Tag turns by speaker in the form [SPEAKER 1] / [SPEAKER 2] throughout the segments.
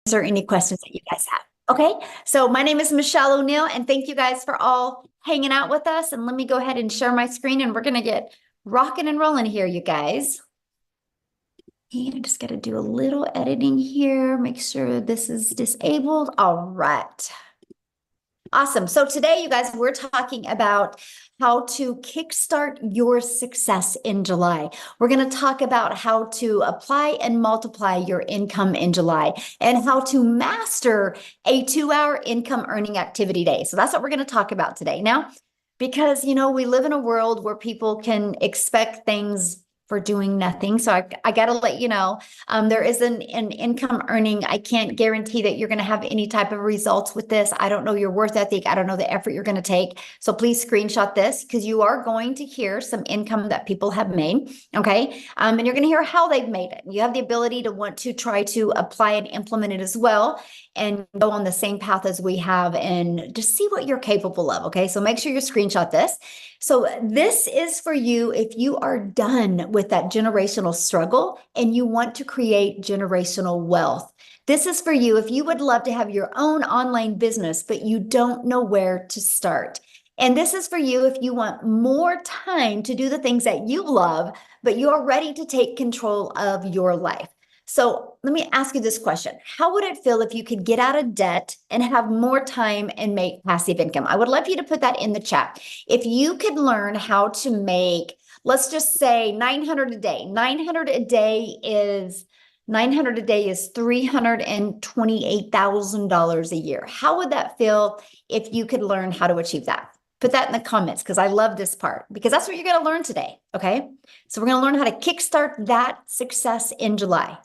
[SPEAKER 1] answer any questions that you guys have. Okay, so my name is Michelle O'Neill, and thank you guys for all hanging out with us. And let me go ahead and share my screen, and we're going to get rocking and rolling here, you guys. And I just got to do a little editing here, make sure this is disabled. All right. Awesome. So today, you guys, we're talking about how to kickstart your success in July. We're going to talk about how to apply and multiply your income in July and how to master a 2-hour income earning activity day. So that's what we're going to talk about today. Now, because, we live in a world where people can expect things for doing nothing. So I got to let you know, there is an income earning. I can't guarantee that you're going to have any type of results with this. I don't know your worth ethic. I don't know the effort you're going to take. So please screenshot this because you are going to hear some income that people have made. Okay. And you're going to hear how they've made it. You have the ability to want to try to apply and implement it as well and go on the same path as we have and just see what you're capable of. Okay. So make sure you screenshot this. So this is for you if you are done with that generational struggle and you want to create generational wealth. This is for you if you would love to have your own online business, but you don't know where to start. And this is for you if you want more time to do the things that you love, but you are ready to take control of your life. So let me ask you this question. How would it feel if you could get out of debt and have more time and make passive income? I would love you to put that in the chat. If you could learn how to make, let's just say 900 a day. 900 a day is $328,000 a year. How would that feel if you could learn how to achieve that? Put that in the comments because I love this part because that's what you're going to learn today. Okay. So we're going to learn how to kickstart that success in July.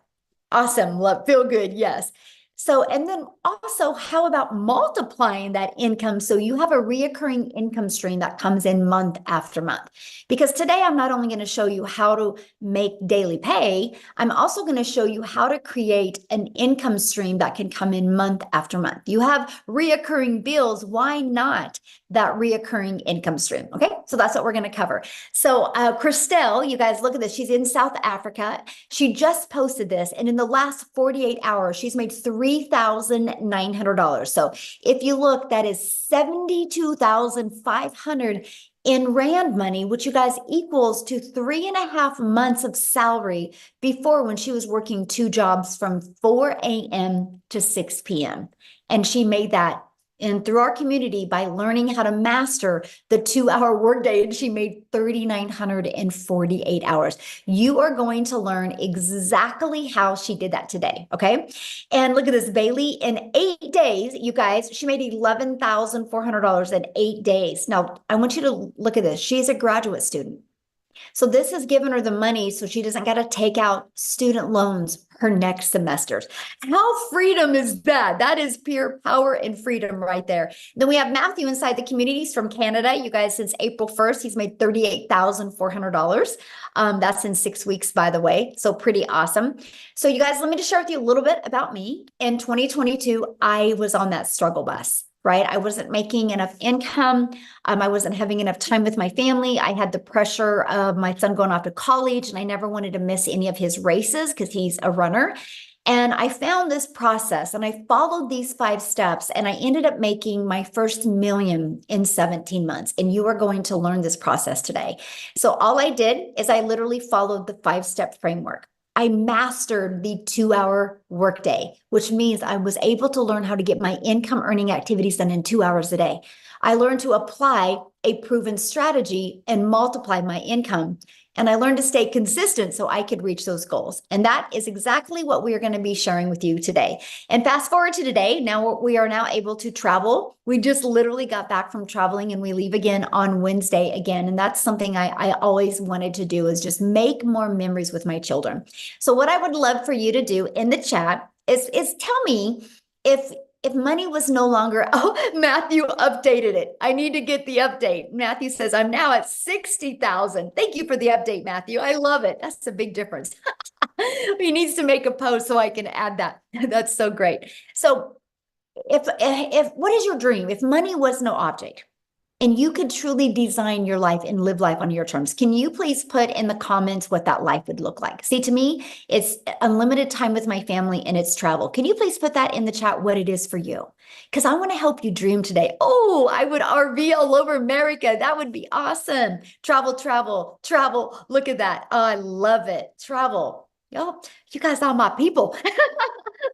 [SPEAKER 1] Awesome. Love, feel good. Yes. So, and then also, how about multiplying that income so you have a reoccurring income stream that comes in month after month? Because today I'm not only going to show you how to make daily pay, I'm also going to show you how to create an income stream that can come in month after month. You have reoccurring bills. Why not that reoccurring income stream? Okay. So that's what we're going to cover. So, Christelle, you guys look at this. She's in South Africa. She just posted this. And in the last 48 hours, she's made $3,900. So if you look, that is 72,500 in Rand money, which you guys equals to 3.5 months of salary before when she was working 2 jobs from 4 a.m. to 6 p.m. And she made that and through our community by learning how to master the 2-hour workday, and she made 3,948 hours. You are going to learn exactly how she did that today. Okay. And look at this, Bailey, in 8 days, you guys, she made $11,400 in 8 days. Now I want you to look at this. She's a graduate student. So this has given her the money so she doesn't got to take out student loans her next semesters. How freedom is that? That is pure power and freedom right there. Then we have Matthew inside the communities from Canada. You guys, since April 1st, he's made $38,400. That's in 6 weeks, by the way. So pretty awesome. So you guys, let me just share with you a little bit about me. In 2022, I was on that struggle bus. Right? I wasn't making enough income. I wasn't having enough time with my family. I had the pressure of my son going off to college, and I never wanted to miss any of his races because he's a runner. And I found this process and I followed these 5 steps and I ended up making my first million in 17 months. And you are going to learn this process today. So all I did is I literally followed the 5-step framework. I mastered the 2-hour workday, which means I was able to learn how to get my income earning activities done in 2 hours a day. I learned to apply a proven strategy and multiply my income. And I learned to stay consistent so I could reach those goals. And that is exactly what we are going to be sharing with you today. And fast forward to today, now we are now able to travel. We just literally got back from traveling and we leave again on Wednesday again. And that's something I always wanted to do, is just make more memories with my children. So what I would love for you to do in the chat is tell me if money was no longer, oh, Matthew updated it. I need to get the update. Matthew says, I'm now at 60,000. Thank you for the update, Matthew. I love it. That's a big difference. He needs to make a post so I can add that. That's so great. So if what is your dream? If money was no object, and you could truly design your life and live life on your terms. Can you please put in the comments what that life would look like? See, to me, it's unlimited time with my family and it's travel. Can you please put that in the chat what it is for you? Because I want to help you dream today. Oh, I would RV all over America. That would be awesome. Travel, travel, travel. Look at that. Oh, I love it. Travel. Yo, you guys are my people.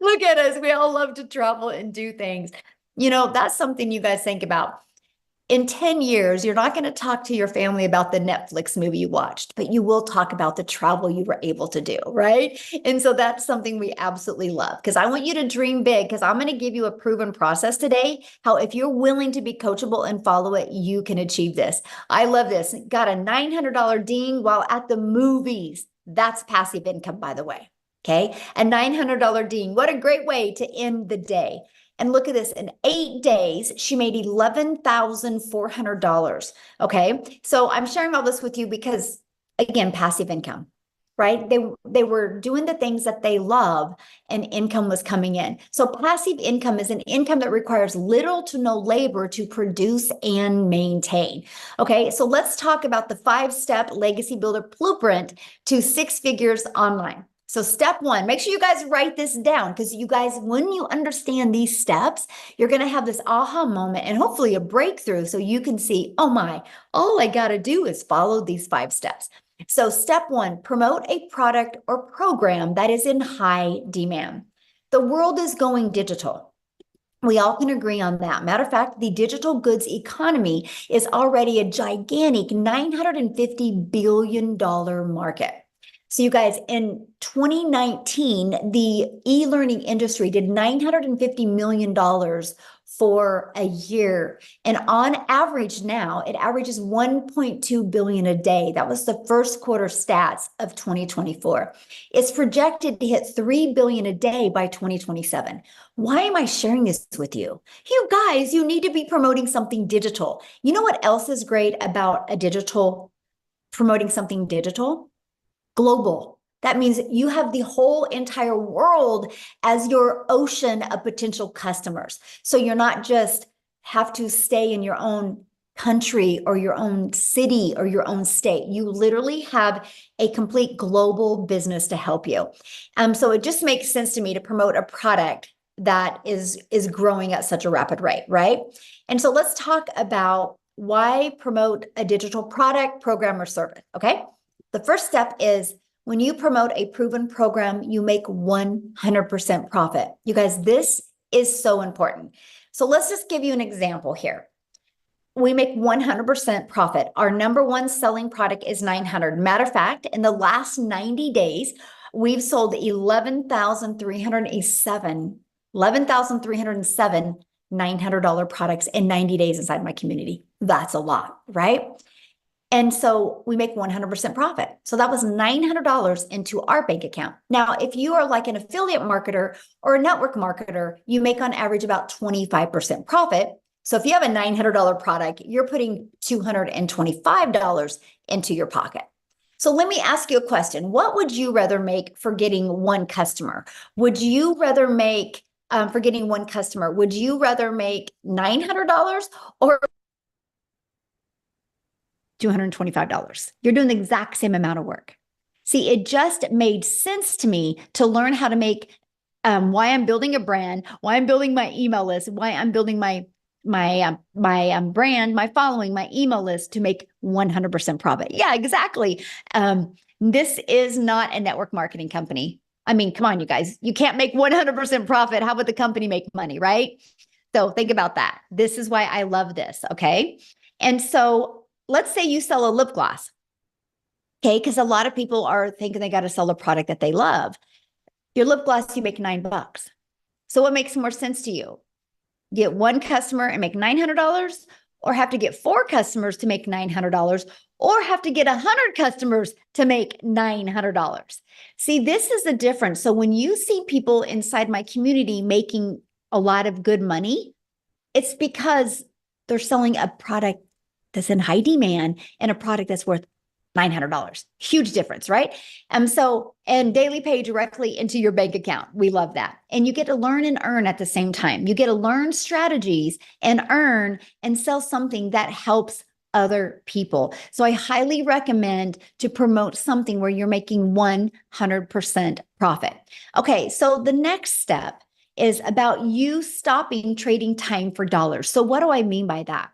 [SPEAKER 1] Look at us. We all love to travel and do things. You know, that's something you guys think about. In 10 years, you're not going to talk to your family about the Netflix movie you watched, but you will talk about the travel you were able to do, right? And so that's something we absolutely love because I want you to dream big because I'm going to give you a proven process today, how if you're willing to be coachable and follow it, you can achieve this. I love this. Got a $900 ding while at the movies. That's passive income, by the way. Okay. A $900 ding. What a great way to end the day. And look at this, in 8 days, she made $11,400. Okay. So I'm sharing all this with you because, again, passive income, right? They were doing the things that they love and income was coming in. So passive income is an income that requires little to no labor to produce and maintain. Okay. So let's talk about the 5-step legacy builder blueprint to 6 figures online. So step 1, make sure you guys write this down because you guys, when you understand these steps, you're going to have this aha moment and hopefully a breakthrough so you can see, oh my, all I got to do is follow these 5 steps. So step 1, promote a product or program that is in high demand. The world is going digital. We all can agree on that. Matter of fact, the digital goods economy is already a gigantic $950 billion market. So you guys, in 2019, the e-learning industry did $950 million for a year. And on average now, it averages 1.2 billion a day. That was the first quarter stats of 2024. It's projected to hit 3 billion a day by 2027. Why am I sharing this with you? You guys, you need to be promoting something digital. You know what else is great about promoting something digital? Global. That means you have the whole entire world as your ocean of potential customers. So you're not just have to stay in your own country or your own city or your own state. You literally have a complete global business to help you. So it just makes sense to me to promote a product that is growing at such a rapid rate, right? And so let's talk about why promote a digital product, program, or service, okay? The first step is when you promote a proven program, you make 100% profit. You guys, this is so important. So let's just give you an example here. We make 100% profit. Our number one selling product is 900. Matter of fact, in the last 90 days, we've sold 11,307 $900 products in 90 days inside my community. That's a lot, right? And so we make 100% profit. So that was $900 into our bank account. Now, if you are like an affiliate marketer or a network marketer, you make on average about 25% profit. So if you have a $900 product, you're putting $225 into your pocket. So let me ask you a question. What would you rather make for getting one customer? Would you rather make, for getting one customer, would you rather make $900 or $225? You're doing the exact same amount of work. See, it just made sense to me to learn how to make, why I'm building a brand, why I'm building my email list, why I'm building my brand, my following, my email list to make 100% profit. Yeah, exactly. This is not a network marketing company. I mean, come on, you guys, you can't make 100% profit. How would the company make money, right? So think about that. This is why I love this. Okay. And so let's say you sell a lip gloss. Okay. Because a lot of people are thinking they got to sell a product that they love. Your lip gloss, you make $9. So what makes more sense to you? Get one customer and make $900, or have to get 4 customers to make $900, or have to get 100 customers to make $900. See, this is the difference. So when you see people inside my community making a lot of good money, it's because they're selling a product that's in high demand and a product that's worth $900. Huge difference, right? And daily pay directly into your bank account. We love that. And you get to learn and earn at the same time. You get to learn strategies and earn and sell something that helps other people. So I highly recommend to promote something where you're making 100% profit. Okay, so the next step is about you stopping trading time for dollars. So what do I mean by that?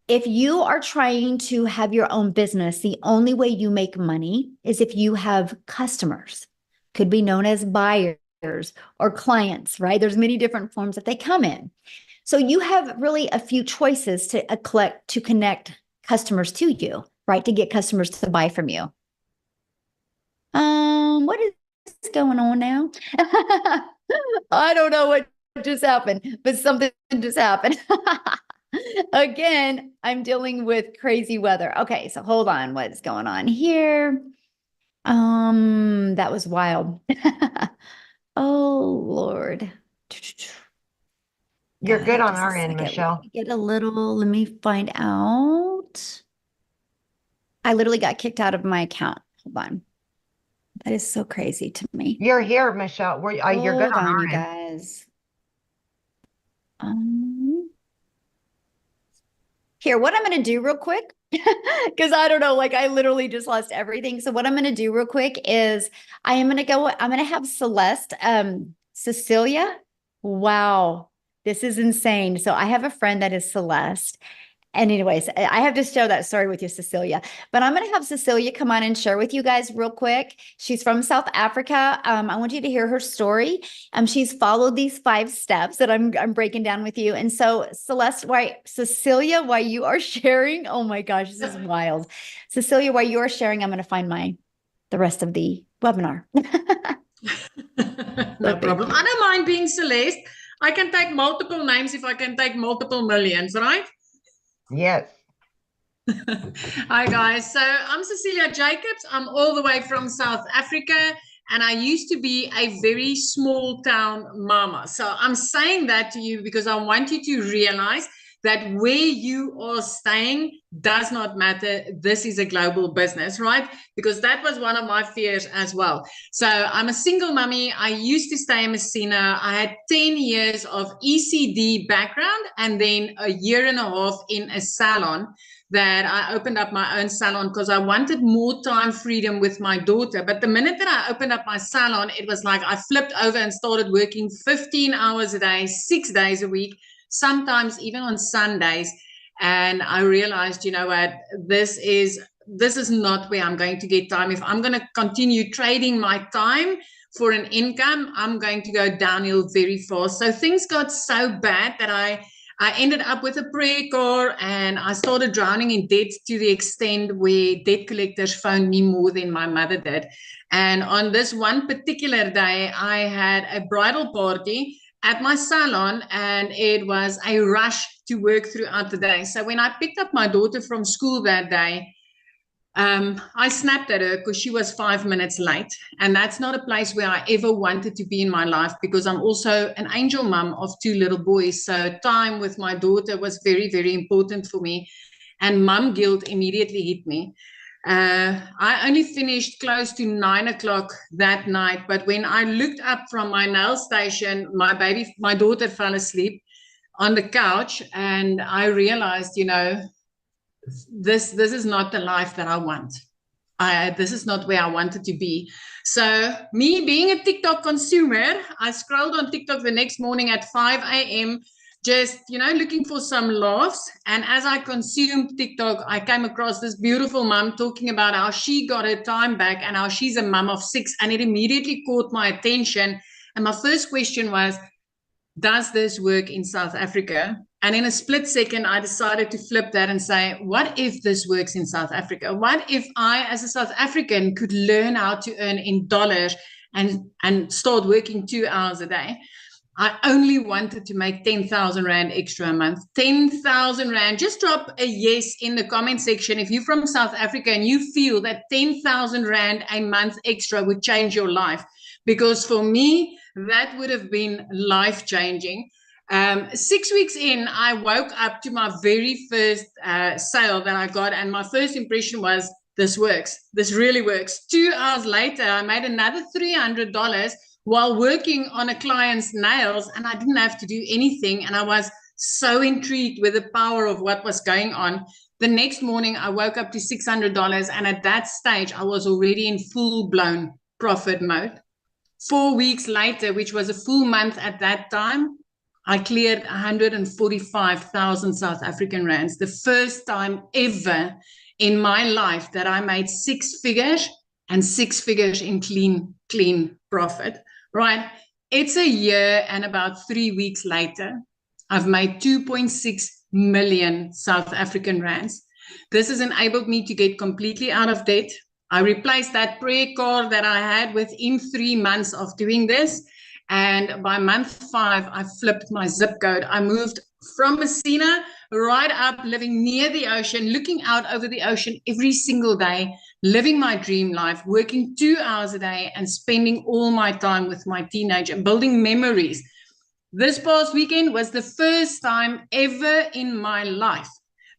[SPEAKER 1] If you are trying to have your own business, the only way you make money is if you have customers, could be known as buyers or clients, right? There's many different forms that they come in. So you have really a few choices to connect customers to you, right? To get customers to buy from you. What is going on now? I don't know what just happened, but something just happened. Again, I'm dealing with crazy weather. Okay, so hold on. What's going on here? That was wild. Oh, Lord.
[SPEAKER 2] You're good on
[SPEAKER 1] Just a
[SPEAKER 2] our end,
[SPEAKER 1] second.
[SPEAKER 2] Michelle.
[SPEAKER 1] Let me find out. I literally got kicked out of my account. Hold on. That is so crazy to me.
[SPEAKER 2] You're here, Michelle. You're good
[SPEAKER 1] Hold
[SPEAKER 2] on
[SPEAKER 1] on, you
[SPEAKER 2] our end.
[SPEAKER 1] guys. Here, what I'm going to do real quick, because I don't know, like I literally just lost everything. So what I'm going to do real quick is I'm going to have Celeste, Cecilia. Wow, this is insane. So I have a friend that is Celeste. And anyways, I have to share that story with you, Cecilia. But I'm going to have Cecilia come on and share with you guys real quick. She's from South Africa. I want you to hear her story. She's followed these 5 steps that I'm breaking down with you. And so, Cecilia, while you are sharing, oh my gosh, this is wild. Cecilia, while you are sharing, I'm going to find the rest of the webinar.
[SPEAKER 3] No problem. I don't mind being Celeste. I can take multiple names if I can take multiple millions, right?
[SPEAKER 2] Yes.
[SPEAKER 3] Hi, guys. So I'm Cecilia Jacobs. I'm all the way from South Africa, and I used to be a very small town mama. So I'm saying that to you because I want you to realize that where you are staying does not matter. This is a global business, right? Because that was one of my fears as well. So I'm a single mummy. I used to stay in Messina. I had 10 years of ECD background and then a year and a half in a salon that I opened up my own salon because I wanted more time freedom with my daughter. But the minute that I opened up my salon, it was like I flipped over and started working 15 hours a day, 6 days a week, sometimes even on Sundays. And I realized, you know what, this is not where I'm going to get time. If I'm going to continue trading my time for an income, I'm going to go downhill very fast. So things got so bad that I ended up with a prayer car and I started drowning in debt to the extent where debt collectors phoned me more than my mother did. And on this one particular day, I had a bridal party at my salon and it was a rush to work throughout the day. So when I picked up my daughter from school that day, I snapped at her because she was 5 minutes late. And that's not a place where I ever wanted to be in my life because I'm also an angel mom of 2 little boys. So time with my daughter was very, very important for me. And mom guilt immediately hit me. I only finished close to 9 o'clock that night. But when I looked up from my nail station, my daughter fell asleep on the couch. And I realized, you know, this is not the life that I want. This is not where I wanted to be. So me being a TikTok consumer, I scrolled on TikTok the next morning at 5 a.m., just, you know, looking for some laughs. And as I consumed TikTok, I came across this beautiful mom talking about how she got her time back and how she's a mom of 6. And it immediately caught my attention. And my first question was, does this work in South Africa? And in a split second, I decided to flip that and say, what if this works in South Africa? What if I, as a South African, could learn how to earn in dollars and start working 2 hours a day? I only wanted to make 10,000 Rand extra a month. 10,000 Rand. Just drop a yes in the comment section if you're from South Africa and you feel that 10,000 Rand a month extra would change your life. Because for me, that would have been life-changing. 6 weeks in, I woke up to my very first sale that I got, and my first impression was, this works. This really works. 2 hours later, I made another $300 while working on a client's nails, and I didn't have to do anything. And I was so intrigued with the power of what was going on. The next morning, I woke up to $600. And at that stage, I was already in full-blown profit mode. 4 weeks later, which was a full month at that time, I cleared 145,000 South African rands. The first time ever in my life that I made 6 figures, and 6 figures in clean profit, right? It's a year and about 3 weeks later, I've made 2.6 million South African rands. This has enabled me to get completely out of debt. I replaced that prayer card that I had within 3 months of doing this. And by month 5, I flipped my zip code. I moved from Messina right up, living near the ocean, looking out over the ocean every single day, living my dream life, working 2 hours a day and spending all my time with my teenager, building memories. This past weekend was the first time ever in my life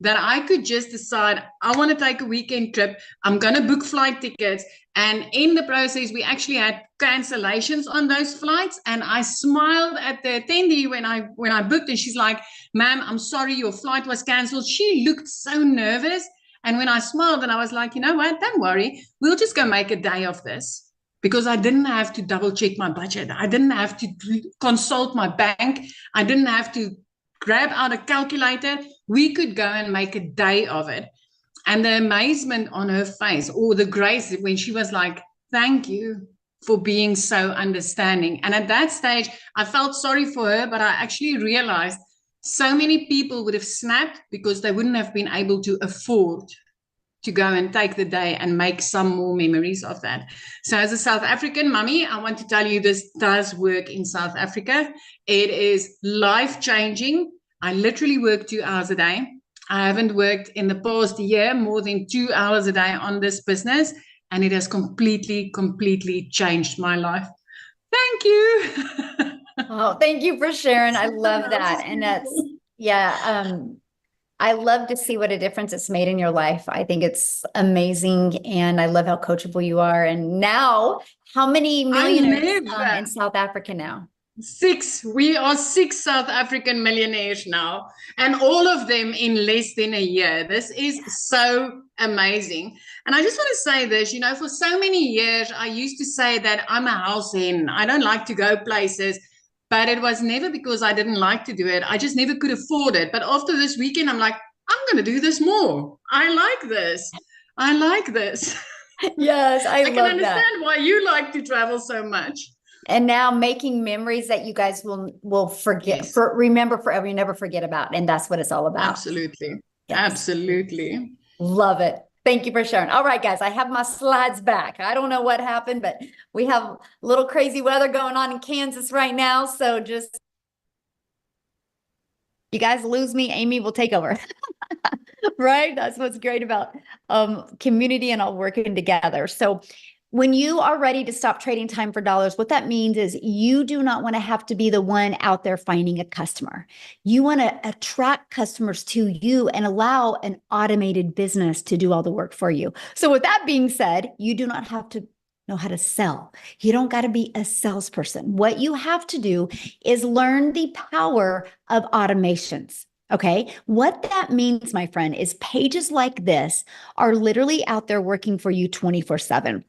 [SPEAKER 3] that I could just decide, I want to take a weekend trip. I'm going to book flight tickets. And in the process, we actually had cancellations on those flights. And I smiled at the attendee when I booked, and she's like, "Ma'am, I'm sorry, your flight was canceled." She looked so nervous. And when I smiled, and I was like, "You know what? Don't worry. We'll just go make a day of this." Because I didn't have to double check my budget. I didn't have to consult my bank. I didn't have to grab out a calculator. We could go and make a day of it. And the amazement on her face, or the grace when she was like, "Thank you for being so understanding." And at that stage, I felt sorry for her, but I actually realized so many people would have snapped because they wouldn't have been able to afford to go and take the day and make some more memories of that. So as a South African mummy, I want to tell you this does work in South Africa. It is life-changing. I literally work 2 hours a day. I haven't worked in the past year more than 2 hours a day on this business, and it has completely changed my life. Thank you.
[SPEAKER 1] Oh, thank you for sharing. I love that. And that's, yeah, I love to see what a difference it's made in your life. I think it's amazing. And I love how coachable you are. And now, how many millionaires in South Africa now?
[SPEAKER 3] 6. We are 6 South African millionaires now, and all of them in less than a year. This is so amazing. And I just want to say this, for so many years, I used to say that I'm a house hen. I don't like to go places. But it was never because I didn't like to do it. I just never could afford it. But after this weekend, I'm like, I'm going to do this more. I like this. I like this.
[SPEAKER 1] Yes, I love that.
[SPEAKER 3] I can understand why you like to travel so much.
[SPEAKER 1] And now making memories that you guys will forget, remember forever, you never forget about. And that's what it's all about.
[SPEAKER 3] Absolutely.
[SPEAKER 1] Yes.
[SPEAKER 3] Absolutely.
[SPEAKER 1] Love it. Thank you for sharing. All right, guys, I have my slides back. I don't know what happened, but we have a little crazy weather going on in Kansas right now. So just, you guys lose me, Amy will take over. Right? That's what's great about community and all working together. So when you are ready to stop trading time for dollars, what that means is you do not want to have to be the one out there finding a customer. You want to attract customers to you and allow an automated business to do all the work for you. So with that being said, you do not have to know how to sell. You don't got to be a salesperson. What you have to do is learn the power of automations. Okay. What that means, my friend, is pages like this are literally out there working for you 24/7.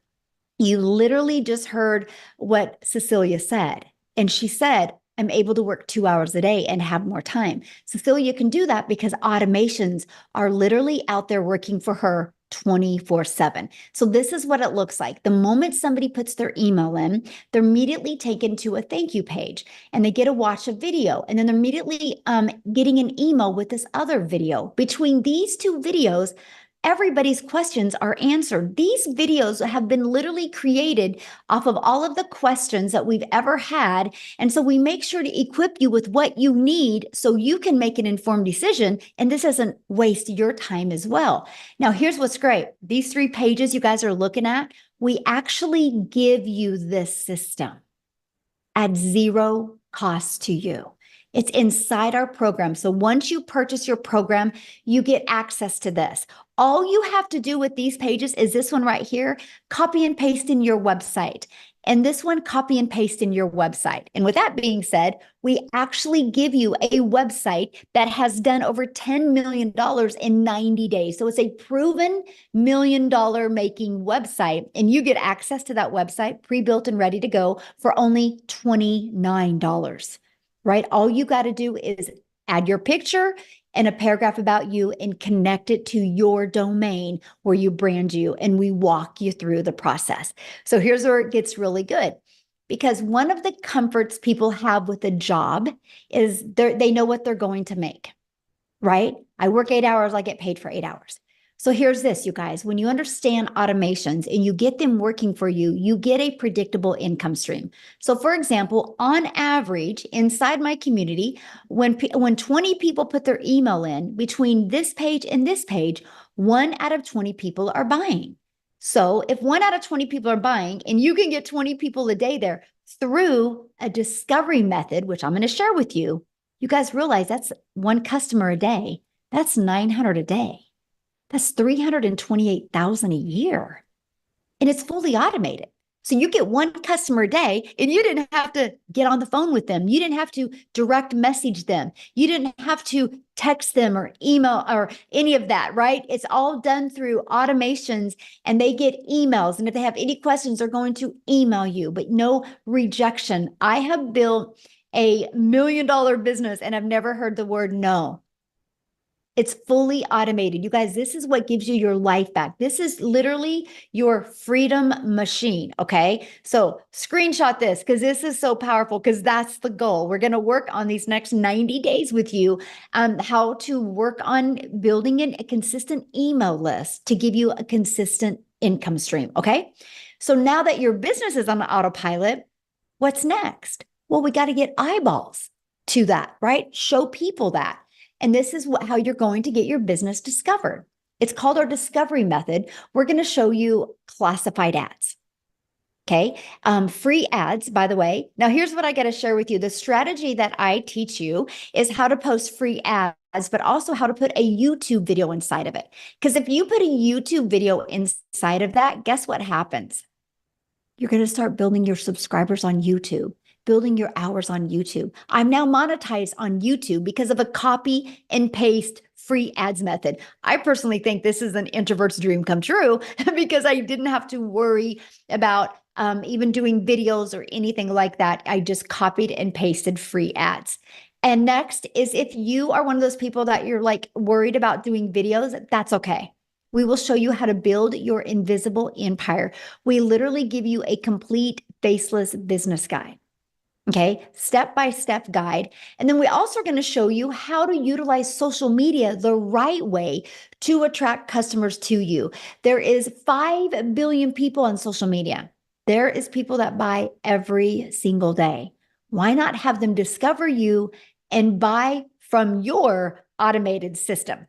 [SPEAKER 1] You literally just heard what Cecilia said. And she said, I'm able to work 2 hours a day and have more time. Cecilia can do that because automations are literally out there working for her 24/7. So this is what it looks like. The moment somebody puts their email in, they're immediately taken to a thank you page and they get to watch a video. And then they're immediately getting an email with this other video. Between these two videos, everybody's questions are answered. These videos have been literally created off of all of the questions that we've ever had. And so we make sure to equip you with what you need so you can make an informed decision. And this doesn't waste your time as well. Now, here's what's great. These 3 pages you guys are looking at, we actually give you this system at 0 cost to you. It's inside our program. So once you purchase your program, you get access to this. All you have to do with these pages is this one right here, copy and paste in your website. And this one, copy and paste in your website. And with that being said, we actually give you a website that has done over $10 million in 90 days. So it's a proven $1 million making website. And you get access to that website pre-built and ready to go for only $29. Right? All you got to do is add your picture and a paragraph about you and connect it to your domain where you brand you, and we walk you through the process. So here's where it gets really good, because one of the comforts people have with a job is they know what they're going to make, right? I work 8 hours, I get paid for 8 hours. So here's this, you guys, when you understand automations and you get them working for you, you get a predictable income stream. So for example, on average, inside my community, when 20 people put their email in between this page and this page, 1 out of 20 people are buying. So if 1 out of 20 people are buying and you can get 20 people a day there through a discovery method, which I'm going to share with you, you guys realize that's 1 customer a day. That's 900 a day. That's 328,000 a year. And it's fully automated. So you get 1 customer a day and you didn't have to get on the phone with them. You didn't have to direct message them. You didn't have to text them or email or any of that, right? It's all done through automations, and they get emails. And if they have any questions, they're going to email you, but no rejection. I have built a $1 million business and I've never heard the word no. It's fully automated. You guys, this is what gives you your life back. This is literally your freedom machine, okay? So screenshot this because this is so powerful, because that's the goal. We're going to work on these next 90 days with you, how to work on building a consistent email list to give you a consistent income stream, okay? So now that your business is on autopilot, what's next? Well, we got to get eyeballs to that, right? Show people that. And this is how you're going to get your business discovered. It's called our discovery method. We're going to show you classified ads. Okay. Free ads, by the way. Now, here's what I got to share with you. The strategy that I teach you is how to post free ads, but also how to put a YouTube video inside of it. Because if you put a YouTube video inside of that, guess what happens? You're going to start building your subscribers on YouTube, building your hours on YouTube. I'm now monetized on YouTube because of a copy and paste free ads method. I personally think this is an introvert's dream come true because I didn't have to worry about even doing videos or anything like that. I just copied and pasted free ads. And next is, if you are one of those people that you're like worried about doing videos, that's okay. We will show you how to build your invisible empire. We literally give you a complete faceless business guide. Okay, step-by-step guide. And then we also are going to show you how to utilize social media the right way to attract customers to you. There is 5 billion people on social media. There is people that buy every single day. Why not have them discover you and buy from your automated system?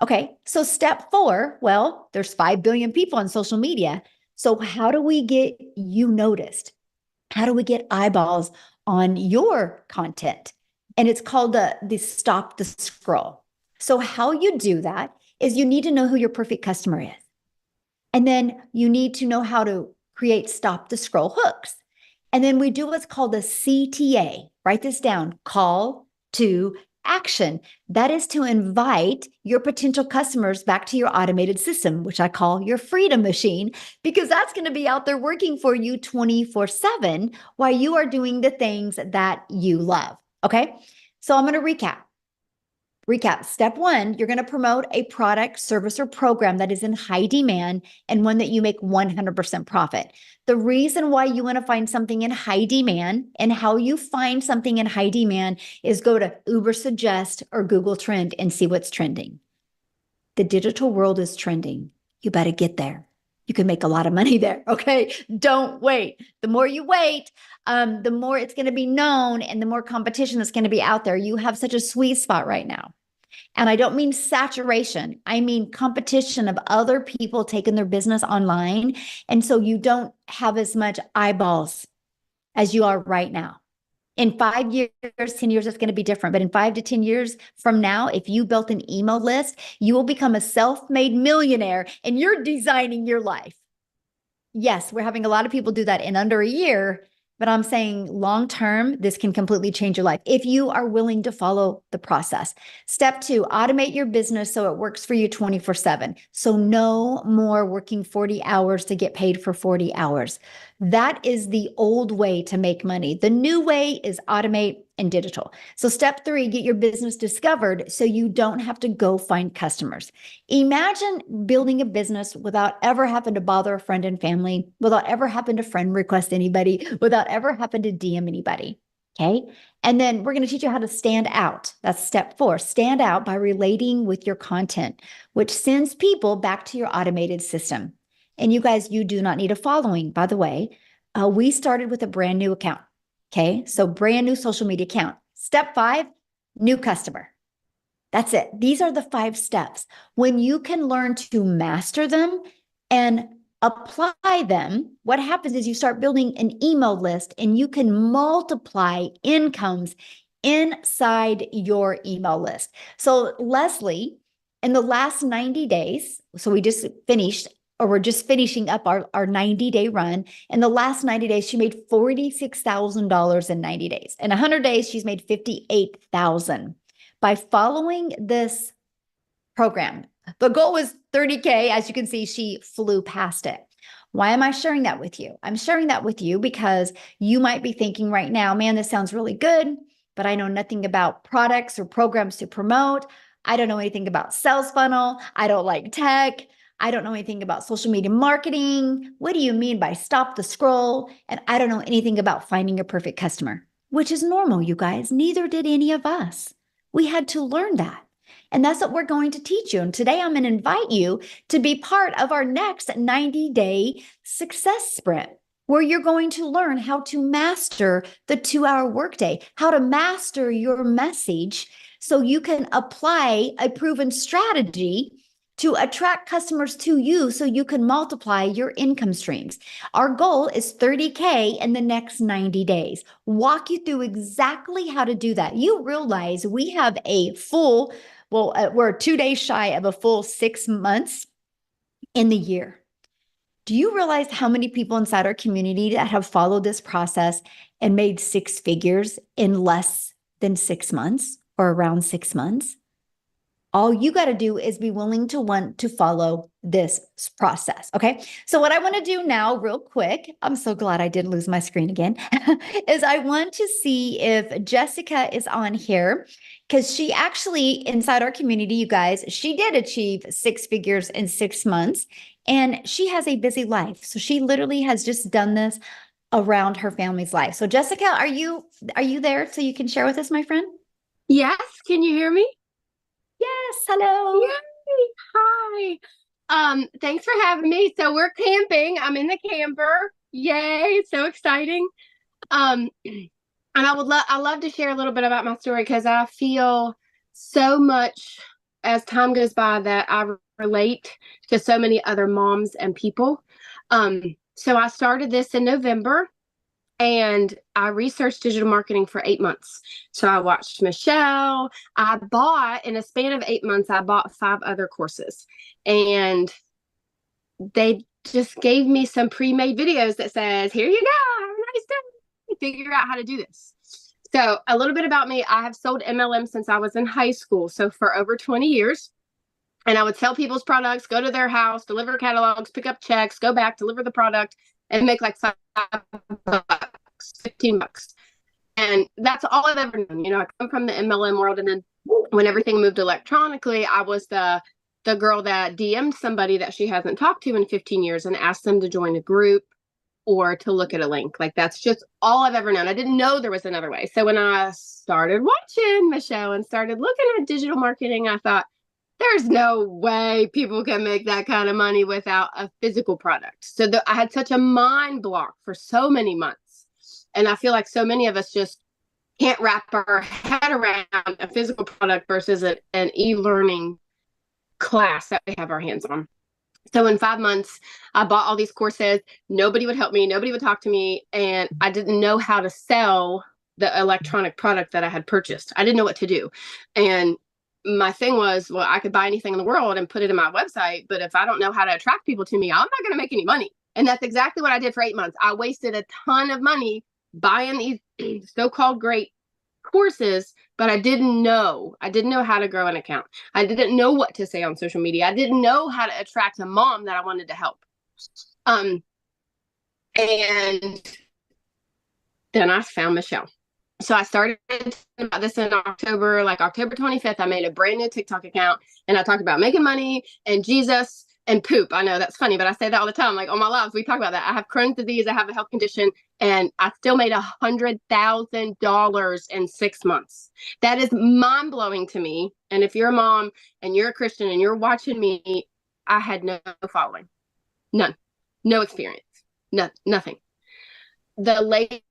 [SPEAKER 1] Okay, so step 4, well, there's 5 billion people on social media. So how do we get you noticed? How do we get eyeballs on your content? And it's called the stop the scroll. So how you do that is you need to know who your perfect customer is. And then you need to know how to create stop the scroll hooks. And then we do what's called a CTA. Write this down, call to action. That is to invite your potential customers back to your automated system, which I call your freedom machine, because that's going to be out there working for you 24/7 while you are doing the things that you love. Okay. So I'm going to recap. Step 1, you're going to promote a product, service, or program that is in high demand and one that you make 100% profit. The reason why you want to find something in high demand and how you find something in high demand is go to Uber Suggest or Google Trend and see what's trending. The digital world is trending. You better get there. You can make a lot of money there. Okay. Don't wait. The more you wait, the more it's going to be known and the more competition that's going to be out there. You have such a sweet spot right now. And I don't mean saturation. I mean competition of other people taking their business online. And so you don't have as much eyeballs as you are right now. In 5 years, 10 years, it's going to be different. But in 5 to 10 years from now, if you built an email list, you will become a self-made millionaire and you're designing your life. Yes, we're having a lot of people do that in under a year, but I'm saying long term, this can completely change your life if you are willing to follow the process. Step 2, automate your business so it works for you 24/7. So no more working 40 hours to get paid for 40 hours. That is the old way to make money. The new way is automate and digital. So step 3, get your business discovered so you don't have to go find customers. Imagine building a business without ever having to bother a friend and family, without ever having to friend request anybody, without ever having to DM anybody. Okay. And then we're going to teach you how to stand out. That's step 4. Stand out by relating with your content, which sends people back to your automated system. And you guys, you do not need a following, by the way. We started with a brand new account. Okay. So brand new social media account. Step 5, new customer. That's it. These are the 5 steps. When you can learn to master them and apply them, what happens is you start building an email list and you can multiply incomes inside your email list. So Leslie, in the last 90 days, so we just finished, or we're just finishing up our 90-day run. In the last 90 days, she made $46,000 in 90 days. In 100 days, she's made $58,000. By following this program. The goal was 30K. As you can see, she flew past it. Why am I sharing that with you? I'm sharing that with you because you might be thinking right now, man, this sounds really good, but I know nothing about products or programs to promote. I don't know anything about sales funnel. I don't like tech. I don't know anything about social media marketing. What do you mean by stop the scroll? And I don't know anything about finding a perfect customer, which is normal, you guys. Neither did any of us. We had to learn that. And that's what we're going to teach you. And today I'm going to invite you to be part of our next 90-day success sprint, where you're going to learn how to master the 2-hour workday, how to master your message so you can apply a proven strategy to attract customers to you so you can multiply your income streams. Our goal is 30K in the next 90 days. Walk you through exactly how to do that. You realize we have a full, we're 2 days shy of a full 6 months in the year. Do you realize how many people inside our community that have followed this process and made 6 figures in less than 6 months or around 6 months? All you got to do is be willing to want to follow this process. Okay. So what I want to do now real quick, I'm so glad I didn't lose my screen again, is I want to see if Jessica is on here, because she actually, inside our community, you guys, she did achieve 6 figures in 6 months and she has a busy life. So she literally has just done this around her family's life. So Jessica, are you there so you can share with us, my friend?
[SPEAKER 4] Yes, can you hear me?
[SPEAKER 1] Yes, hello.
[SPEAKER 4] Yay. Hi. Thanks for having me. So we're camping. I'm in the camper. Yay, so exciting. And I love to share a little bit about my story because I feel so much as time goes by that I relate to so many other moms and people. So I started this in November. And I researched digital marketing for 8 months. So I watched Michelle. In a span of 8 months, I bought 5 other courses. And they just gave me some pre-made videos that says, here you go, have a nice day. Figure out how to do this. So a little bit about me. I have sold MLM since I was in high school. So for over 20 years. And I would sell people's products, go to their house, deliver catalogs, pick up checks, go back, deliver the product, and make like $5, $15. And that's all I've ever known. You know, I come from the MLM world. And then when everything moved electronically, I was the girl that DM'd somebody that she hasn't talked to in 15 years and asked them to join a group or to look at a link. Like, that's just all I've ever known. I didn't know there was another way. So when I started watching Michelle and started looking at digital marketing, I thought, there's no way people can make that kind of money without a physical product. So I had such a mind block for so many months. And I feel like so many of us just can't wrap our head around a physical product versus an e-learning class that we have our hands on. So in 5 months, I bought all these courses. Nobody would help me. Nobody would talk to me. And I didn't know how to sell the electronic product that I had purchased. I didn't know what to do. And my thing was, well, I could buy anything in the world and put it in my website, but if I don't know how to attract people to me, I'm not going to make any money. And that's exactly what I did for 8 months. I wasted a ton of money buying these so-called great courses, but I didn't know how to grow an account. I didn't know what to say on social media. I didn't know how to attract a mom that I wanted to help. And then I found Michelle. So I started about this in October, like October 25th, I made a brand new TikTok account and I talked about making money and Jesus and poop. I know that's funny, but I say that all the time. Like on my lives, we talk about that. I have Crohn's disease. I have a health condition and I still made $100,000 in 6 months. That is mind blowing to me. And if you're a mom and you're a Christian and you're watching me, I had no following, none, no experience, nothing. The lady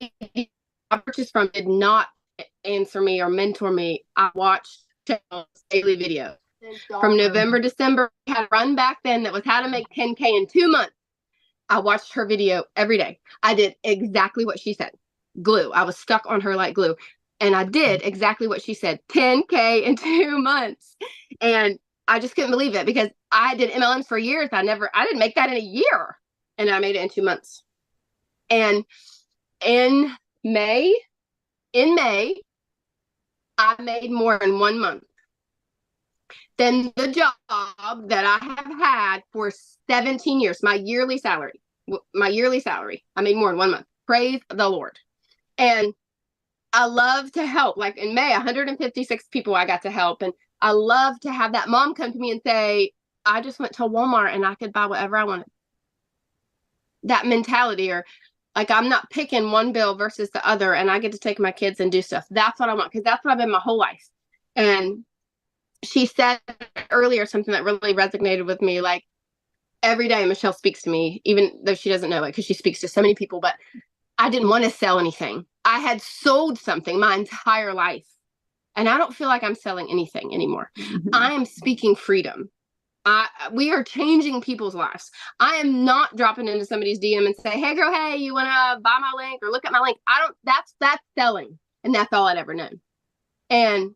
[SPEAKER 4] I purchased from did not answer me or mentor me. I watched daily videos from November, December. I had a run back then that was how to make 10K in 2 months. I watched her video every day. I did exactly what she said. Glue. I was stuck on her like glue. And I did exactly what she said. 10K in 2 months. And I just couldn't believe it because I did MLMs for years. I didn't make that in a year. And I made it in 2 months. And in May, I made more in 1 month than the job that I have had for 17 years. My yearly salary, I made more in 1 month. Praise the Lord. And I love to help. Like in May, 156 people I got to help. And I love to have that mom come to me and say, I just went to Walmart and I could buy whatever I wanted. That mentality, or like I'm not picking one bill versus the other and I get to take my kids and do stuff. That's what I want because that's what I've been my whole life. And she said earlier something that really resonated with me. Like every day Michelle speaks to me, even though she doesn't know it because she speaks to so many people, but I didn't want to sell anything. I had sold something my entire life and I don't feel like I'm selling anything anymore. Mm-hmm. I am speaking freedom. We are changing people's lives. I am not dropping into somebody's DM and say, hey girl, hey, you want to buy my link or look at my link? That's selling. And that's all I'd ever known. And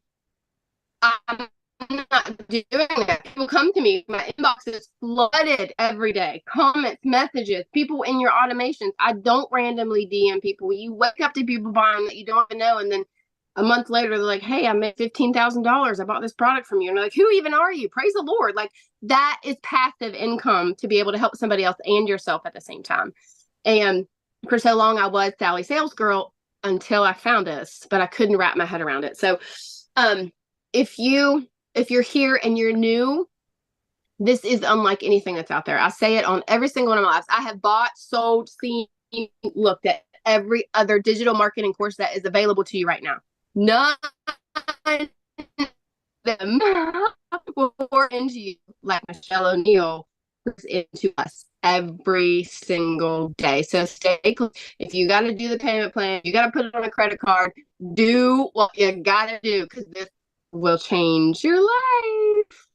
[SPEAKER 4] I'm not doing that. People come to me, my inbox is flooded every day. Comments, messages, people in your automations. I don't randomly DM people. You wake up to people buying that you don't even know. And then a month later, they're like, hey, I made $15,000. I bought this product from you. And they're like, who even are you? Praise the Lord. Like that is passive income to be able to help somebody else and yourself at the same time. And for so long, I was Sally Sales Girl until I found this, but I couldn't wrap my head around it. So if you're here and you're new, this is unlike anything that's out there. I say it on every single one of my lives. I have bought, sold, seen, looked at every other digital marketing course that is available to you right now. None of them will pour into you like Michelle O'Neill pours into us every single day. So stay close. If you got to do the payment plan, you got to put it on a credit card, do what you got to do because this will change your life.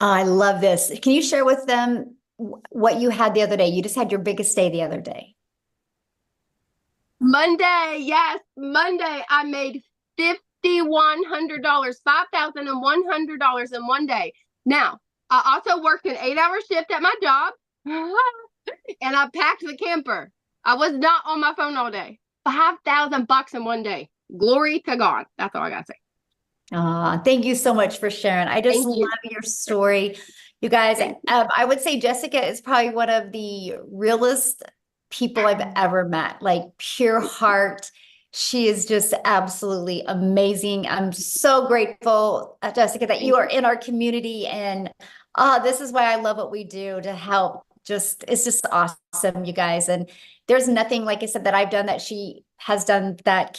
[SPEAKER 1] I love this. Can you share with them what you had the other day? You just had your biggest day the other day.
[SPEAKER 4] Monday, yes, Monday, I made $5,100, $5,100 in 1 day. Now, I also worked an 8-hour shift at my job, and I packed the camper. I was not on my phone all day. $5,000 in 1 day. Glory to God. That's all I gotta say.
[SPEAKER 1] Thank you so much for sharing. I just love your story. You guys, I would say Jessica is probably one of the realest people I've ever met, like pure heart. She is just absolutely amazing. I'm so grateful, Jessica, that you are in our community. And this is why I love what we do to help. It's just awesome, you guys. And there's nothing, like I said, that I've done that she has done that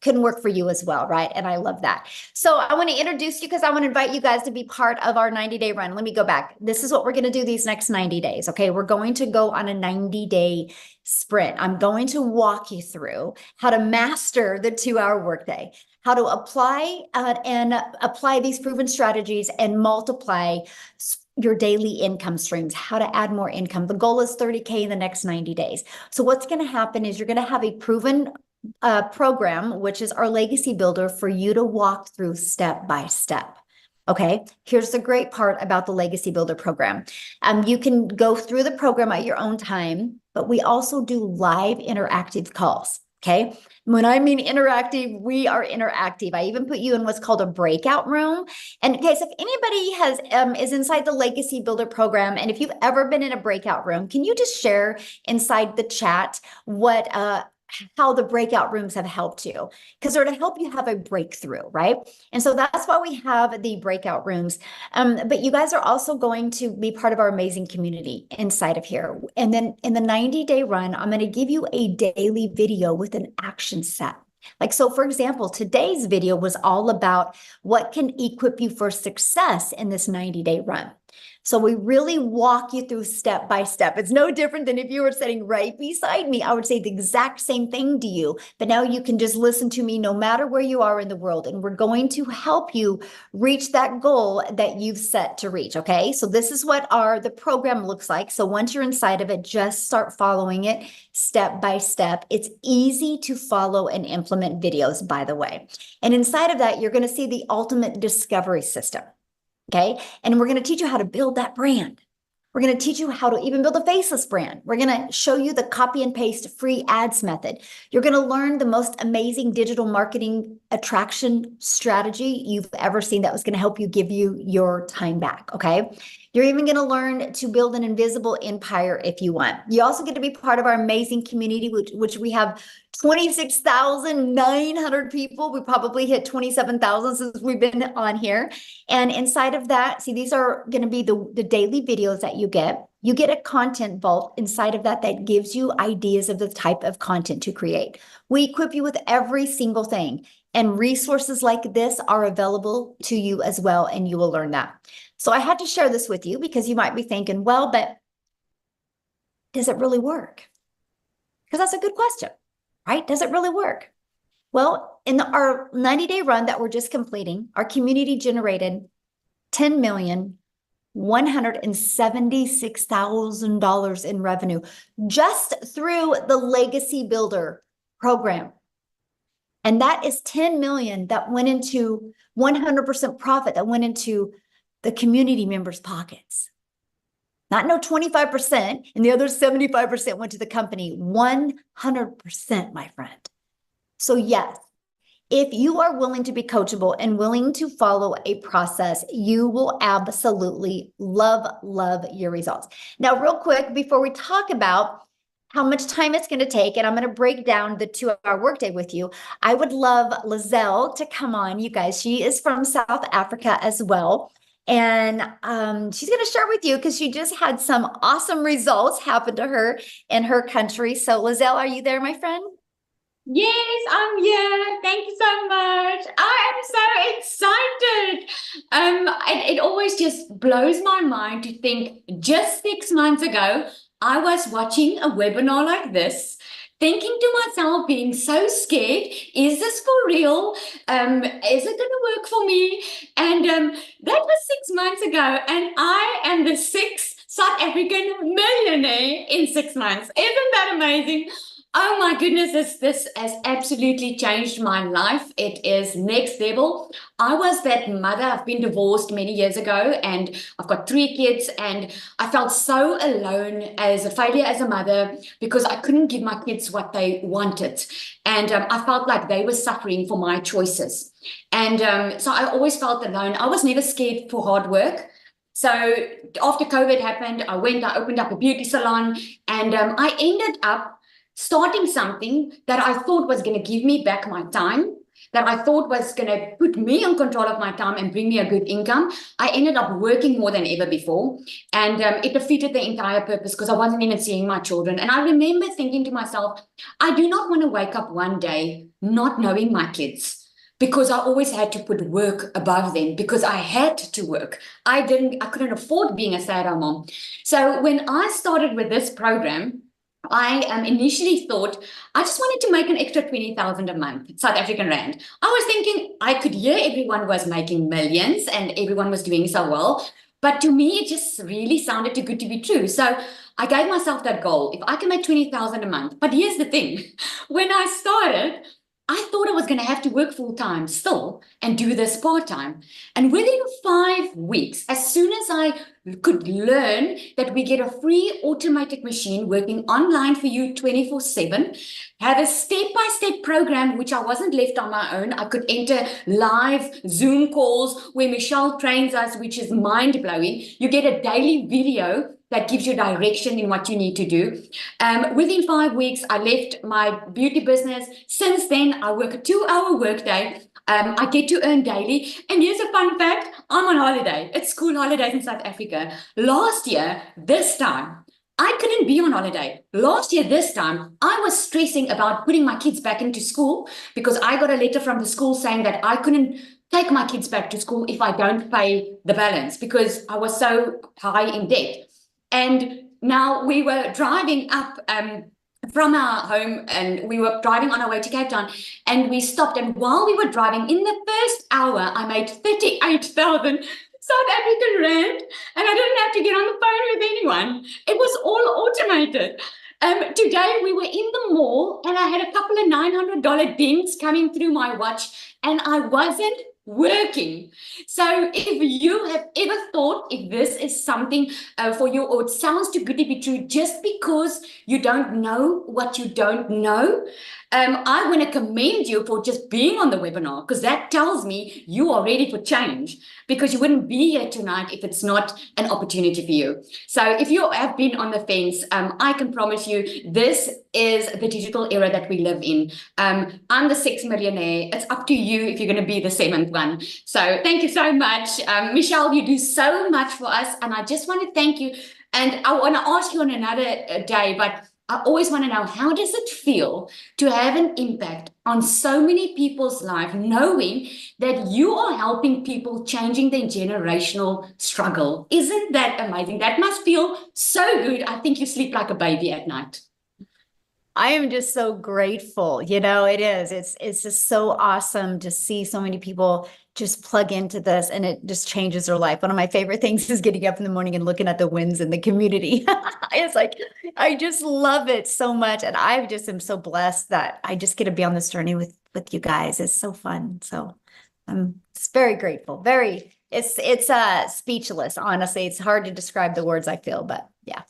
[SPEAKER 1] couldn't work for you as well, right? And I love that. So I want to introduce you because I want to invite you guys to be part of our 90-day run. Let me go back. This is what we're going to do these next 90 days, okay? We're going to go on a 90-day sprint. I'm going to walk you through how to master the 2-hour workday, how to apply these proven strategies and multiply your daily income streams, how to add more income. The goal is 30K in the next 90 days. So what's going to happen is you're going to have a proven program, which is our legacy builder for you to walk through step by step. Okay, here's the great part about the Legacy Builder program. You can go through the program at your own time, but we also do live interactive calls. Okay, when I mean interactive, we are interactive. I even put you in what's called a breakout room. And guys, if anybody is inside the Legacy Builder program, and if you've ever been in a breakout room, can you just share inside the chat what how the breakout rooms have helped you, because they're to help you have a breakthrough, right? And so that's why we have the breakout rooms. But you guys are also going to be part of our amazing community inside of here. And then in the 90-day run, I'm going to give you a daily video with an action set. Like, so for example, today's video was all about what can equip you for success in this 90-day run. So we really walk you through step by step. It's no different than if you were sitting right beside me. I would say the exact same thing to you, but now you can just listen to me no matter where you are in the world. And we're going to help you reach that goal that you've set to reach. Okay. So this is what the program looks like. So once you're inside of it, just start following it step by step. It's easy to follow and implement videos, by the way. And inside of that, you're going to see the ultimate discovery system. Okay. And we're going to teach you how to build that brand. We're going to teach you how to even build a faceless brand. We're going to show you the copy and paste free ads method. You're going to learn the most amazing digital marketing attraction strategy you've ever seen that was going to help you give you your time back. Okay. You're even going to learn to build an invisible empire if you want. You also get to be part of our amazing community, which we have 26,900 people. We probably hit 27,000 since we've been on here. And inside of that, see, these are going to be the daily videos that you get. You get a content vault inside of that that gives you ideas of the type of content to create. We equip you with every single thing. And resources like this are available to you as well, and you will learn that. So I had to share this with you because you might be thinking, well, but does it really work? Because that's a good question, right? Does it really work? Well, in our 90-day run that we're just completing, our community generated $10,176,000 in revenue just through the Legacy Builder program. And that is 10 million that went into 100% profit that went into the community members' pockets. Not no 25%, and the other 75% went to the company. 100%, my friend. So yes, if you are willing to be coachable and willing to follow a process, you will absolutely love your results. Now, real quick, before we talk about how much time it's going to take, and I'm going to break down the 2-hour workday with you, I would love Lizelle to come on, you guys. She is from South Africa as well. And she's going to share with you because she just had some awesome results happen to her in her country. So Lizelle, are you there, my friend?
[SPEAKER 5] Yes, I'm here. Thank you so much. I am so excited. It always just blows my mind to think just 6 months ago, I was watching a webinar like this, thinking to myself, being so scared, is this for real? Is it going to work for me? And that was 6 months ago, and I am the 6th South African millionaire in 6 months. Isn't that amazing? Oh my goodness, this has absolutely changed my life. It is next level. I was that mother. I've been divorced many years ago and I've got 3 kids, and I felt so alone as a failure as a mother because I couldn't give my kids what they wanted. And I felt like they were suffering for my choices. And so I always felt alone. I was never scared for hard work. So after COVID happened, I opened up a beauty salon, and I ended up starting something that I thought was going to give me back my time, that I thought was going to put me in control of my time and bring me a good income. I ended up working more than ever before, and it defeated the entire purpose because I wasn't even seeing my children. And I remember thinking to myself, I do not want to wake up one day not knowing my kids, because I always had to put work above them because I had to work. I couldn't afford being a stay-at-home mom. So when I started with this program, I initially thought I just wanted to make an extra 20,000 a month, South African rand. I was thinking I could hear everyone was making millions and everyone was doing so well. But to me, it just really sounded too good to be true. So I gave myself that goal. If I can make 20,000 a month. But here's the thing. When I started, I thought I was going to have to work full time still and do this part time. And within 5 weeks, as soon as I could learn that we get a free automated machine working online for you 24/7, have a step-by-step program, which I wasn't left on my own. I could enter live Zoom calls where Michelle trains us, which is mind-blowing. You get a daily video that gives you direction in what you need to do. Within 5 weeks, I left my beauty business. Since then, I work a 2-hour workday. I get to earn daily. And here's a fun fact. I'm on holiday. It's school holidays in South Africa. Last year, this time, I couldn't be on holiday. Last year, this time, I was stressing about putting my kids back into school because I got a letter from the school saying that I couldn't take my kids back to school if I don't pay the balance because I was so high in debt. And now we were driving up from our home and we were driving on our way to Cape Town and we stopped. And while we were driving, in the first hour, I made 38,000 South African rand and I didn't have to get on the phone with anyone. It was all automated. Today we were in the mall and I had a couple of $900 dings coming through my watch and I wasn't working. So if you have ever thought if this is something for you or it sounds too good to be true just because you don't know what you don't know, I want to commend you for just being on the webinar because that tells me you are ready for change because you wouldn't be here tonight if it's not an opportunity for you. So if you have been on the fence, I can promise you this is the digital era that we live in. I'm the 6th millionaire. It's up to you if you're going to be the 7th one. So thank you so much. Michelle, you do so much for us. And I just want to thank you. And I want to ask you on another day, but I always want to know, how does it feel to have an impact on so many people's life, knowing that you are helping people changing their generational struggle? Isn't that amazing? That must feel so good. I think you sleep like a baby at night.
[SPEAKER 1] I am just so grateful. It is. It's just so awesome to see so many people just plug into this and it just changes their life. One of my favorite things is getting up in the morning and looking at the wins in the community. It's like, I just love it so much. And I just am so blessed that I just get to be on this journey with you guys. It's so fun. So I'm just very grateful. It's speechless. Honestly, it's hard to describe the words I feel, but yeah.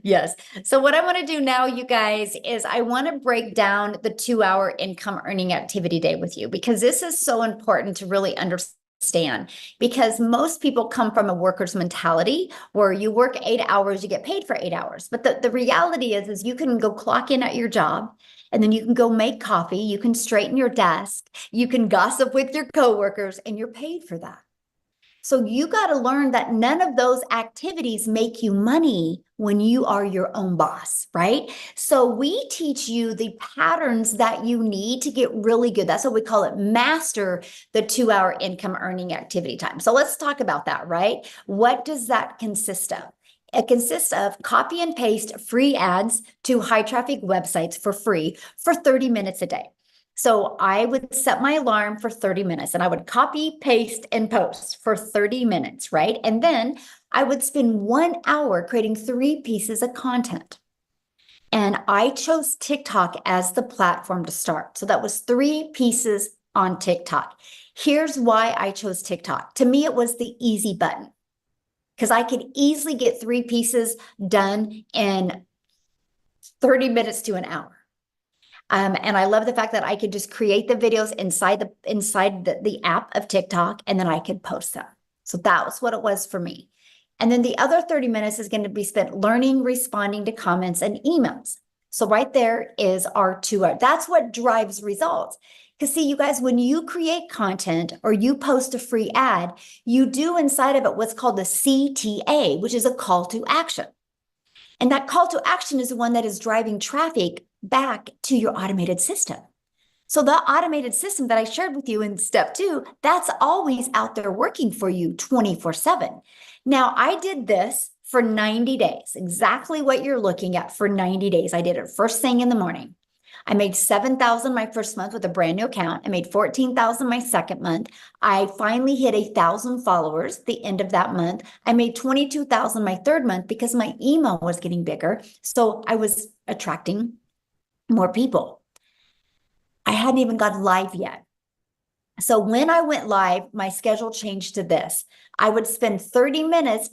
[SPEAKER 1] Yes. So what I want to do now, you guys, is I want to break down the 2-hour income earning activity day with you because this is so important to really understand because most people come from a worker's mentality where you work 8 hours, you get paid for 8 hours. But the reality is you can go clock in at your job. And then you can go make coffee, you can straighten your desk, you can gossip with your coworkers, and you're paid for that. So you got to learn that none of those activities make you money when you are your own boss, right? So we teach you the patterns that you need to get really good. That's what we call it, master the 2-hour income earning activity time. So let's talk about that, right? What does that consist of? It consists of copy and paste free ads to high traffic websites for free for 30 minutes a day. So I would set my alarm for 30 minutes and I would copy, paste, and post for 30 minutes, right? And then I would spend 1 hour creating 3 pieces of content. And I chose TikTok as the platform to start. So that was 3 pieces on TikTok. Here's why I chose TikTok. To me, it was the easy button because I could easily get 3 pieces done in 30 minutes to an hour. And I love the fact that I could just create the videos inside the app of TikTok, and then I could post them. So that was what it was for me. And then the other 30 minutes is going to be spent learning, responding to comments and emails. So right there is our 2 hours. That's what drives results. Because see, you guys, when you create content or you post a free ad, you do inside of it what's called the CTA, which is a call to action. And that call to action is the one that is driving traffic back to your automated system. So the automated system that I shared with you in step 2, that's always out there working for you 24/7. Now, I did this for 90 days, exactly what you're looking at for 90 days. I did it first thing in the morning. I made 7,000 my first month with a brand new account. I made 14,000 my second month. I finally hit 1,000 followers the end of that month. I made 22,000 my third month because my email was getting bigger. So I was attracting more people. I hadn't even gone live yet. So when I went live, my schedule changed to this. I would spend 30 minutes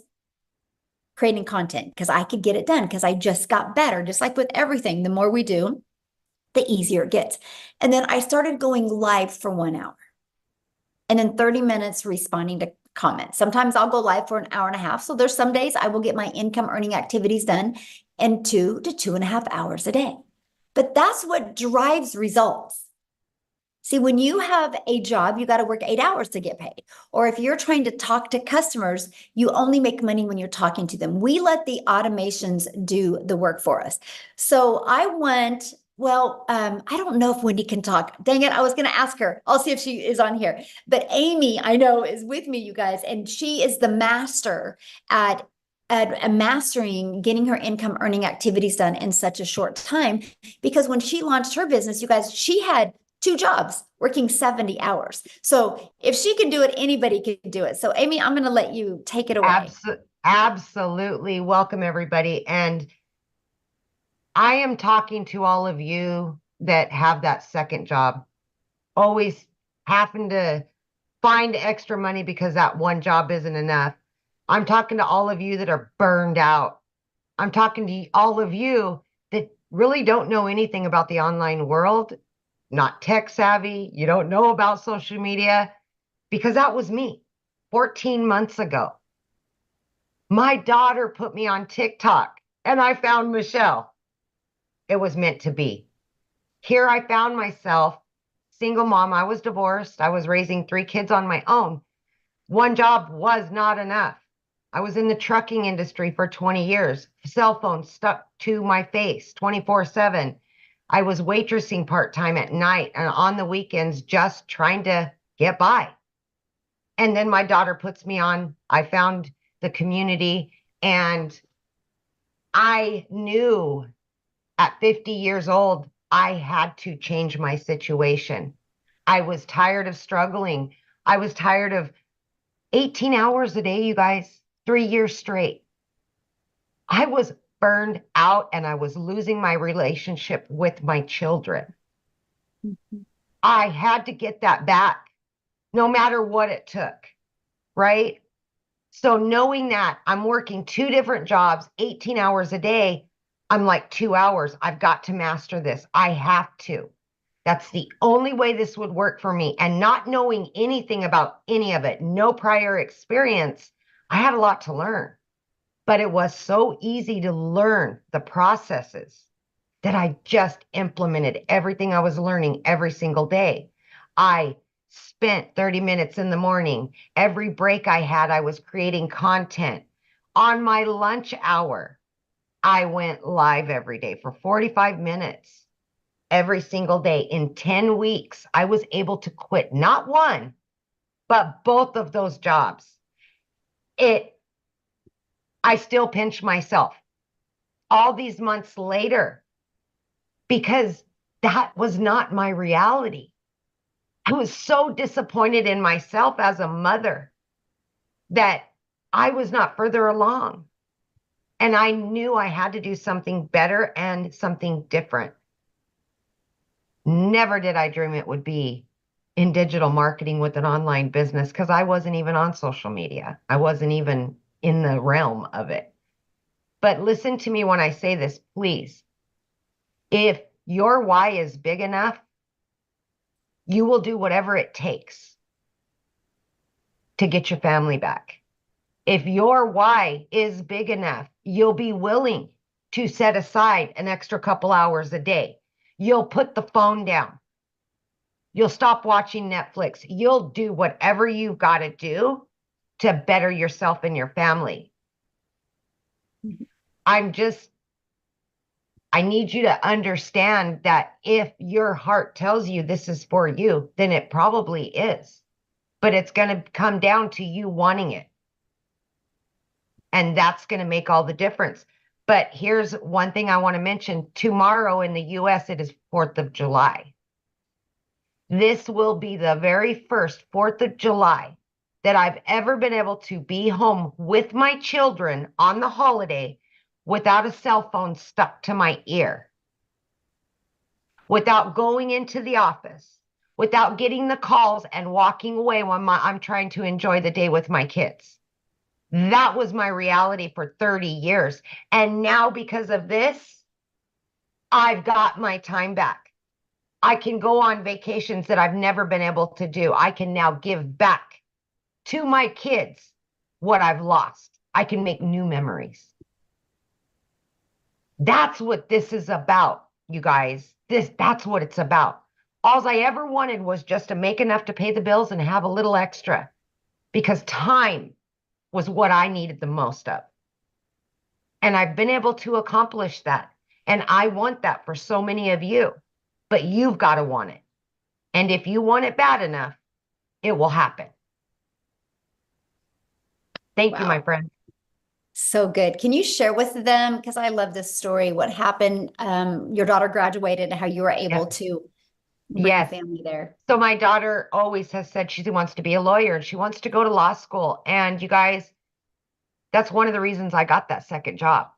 [SPEAKER 1] creating content because I could get it done because I just got better. Just like with everything, the more we do, the easier it gets. And then I started going live for 1 hour and then 30 minutes responding to comments. Sometimes I'll go live for an hour and a half. So there's some days I will get my income earning activities done in 2 to 2.5 hours a day. But that's what drives results. See, when you have a job, you got to work 8 hours to get paid. Or if you're trying to talk to customers, you only make money when you're talking to them. We let the automations do the work for us. So I went, I don't know if Wendy can talk. Dang it, I was going to ask her. I'll see if she is on here. But Amy, I know, is with me, you guys, and she is the master at mastering getting her income earning activities done in such a short time. Because when she launched her business, you guys, she had 2 jobs working 70 hours. So if she can do it, anybody can do it. So Amy, I'm going to let you take it away.
[SPEAKER 2] Absolutely. Welcome, everybody. And I am talking to all of you that have that second job, always having to find extra money because that one job isn't enough. I'm talking to all of you that are burned out. I'm talking to all of you that really don't know anything about the online world, not tech savvy. You don't know about social media, because that was me 14 months ago. My daughter put me on TikTok and I found Michelle. It was meant to be. Here I found myself, single mom. I was divorced. I was raising 3 kids on my own. One job was not enough. I was in the trucking industry for 20 years. Cell phone stuck to my face 24/7. I was waitressing part-time at night and on the weekends, just trying to get by. And then my daughter puts me on. I found the community, and I knew at 50 years old, I had to change my situation. I was tired of struggling. I was tired of 18 hours a day, you guys, 3 years straight. I was burned out and I was losing my relationship with my children. I had to get that back, no matter what it took, right? So knowing that I'm working 2 different jobs, 18 hours a day, I'm like 2 hours. I've got to master this. I have to. That's the only way this would work for me. And not knowing anything about any of it, no prior experience, I had a lot to learn. But it was so easy to learn the processes that I just implemented everything I was learning every single day. I spent 30 minutes in the morning. Every break I had, I was creating content. On my lunch hour, I went live every day for 45 minutes every single day. In 10 weeks, I was able to quit not one, but both of those jobs. I still pinch myself all these months later because that was not my reality. I was so disappointed in myself as a mother that I was not further along. And I knew I had to do something better and something different. Never did I dream it would be in digital marketing with an online business, because I wasn't even on social media. I wasn't even in the realm of it. But listen to me when I say this, please. If your why is big enough, you will do whatever it takes to get your family back. If your why is big enough, you'll be willing to set aside an extra couple hours a day. You'll put the phone down. You'll stop watching Netflix. You'll do whatever you've got to do to better yourself and your family. I need you to understand that if your heart tells you this is for you, then it probably is. But it's going to come down to you wanting it. And that's going to make all the difference. But here's one thing I want to mention. Tomorrow in the US, it is 4th of July. This will be the very first 4th of July that I've ever been able to be home with my children on the holiday without a cell phone stuck to my ear, without going into the office, without getting the calls and walking away when I'm trying to enjoy the day with my kids. That was my reality for 30 years. And now because of this, I've got my time back. I can go on vacations that I've never been able to do. I can now give back to my kids what I've lost. I can make new memories. That's what this is about, you guys. That's what it's about. All I ever wanted was just to make enough to pay the bills and have a little extra, because time was what I needed the most of. And I've been able to accomplish that. And I want that for so many of you, but you've got to want it. And if you want it bad enough, it will happen. Thank you,
[SPEAKER 1] Wow.
[SPEAKER 2] my friend.
[SPEAKER 1] So good. Can you share with them, because I love this story, what happened? Your daughter graduated and how you were able to bring
[SPEAKER 2] Yes.
[SPEAKER 1] family there.
[SPEAKER 2] So my daughter always has said she wants to be a lawyer and she wants to go to law school. And you guys, that's one of the reasons I got that second job,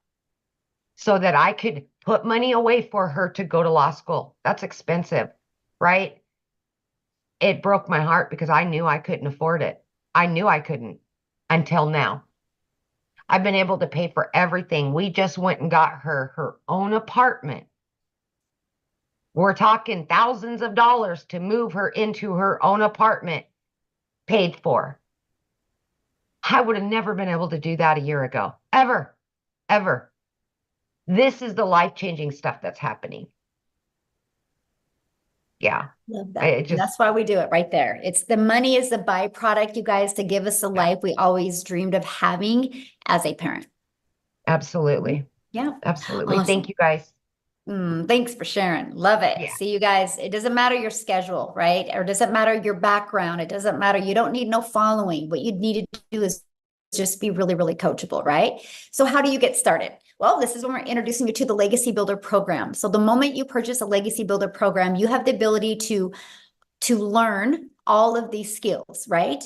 [SPEAKER 2] so that I could put money away for her to go to law school. That's expensive, right? It broke my heart because I knew I couldn't afford it. I knew I couldn't until now. I've been able to pay for everything. We just went and got her own apartment. We're talking thousands of dollars to move her into her own apartment, paid for. I would have never been able to do that a year ago. Ever. This is the life-changing stuff that's happening. Yeah.
[SPEAKER 1] Love that.
[SPEAKER 2] And
[SPEAKER 1] And that's why we do it right there. It's the money is the byproduct, you guys, to give us the life we always dreamed of having as a parent.
[SPEAKER 2] Absolutely.
[SPEAKER 1] Yeah.
[SPEAKER 2] Absolutely.
[SPEAKER 1] Awesome.
[SPEAKER 2] Thank you, guys.
[SPEAKER 1] Thanks for sharing. Love it.
[SPEAKER 2] Yeah.
[SPEAKER 1] See, you guys, it doesn't matter your schedule, right? Or it doesn't matter your background. It doesn't matter. You don't need no following. What you need to do is just be really, really coachable, right? So how do you get started? Well, this is when we're introducing you to the Legacy Builder program. So the moment you purchase a Legacy Builder program, you have the ability to learn all of these skills, right?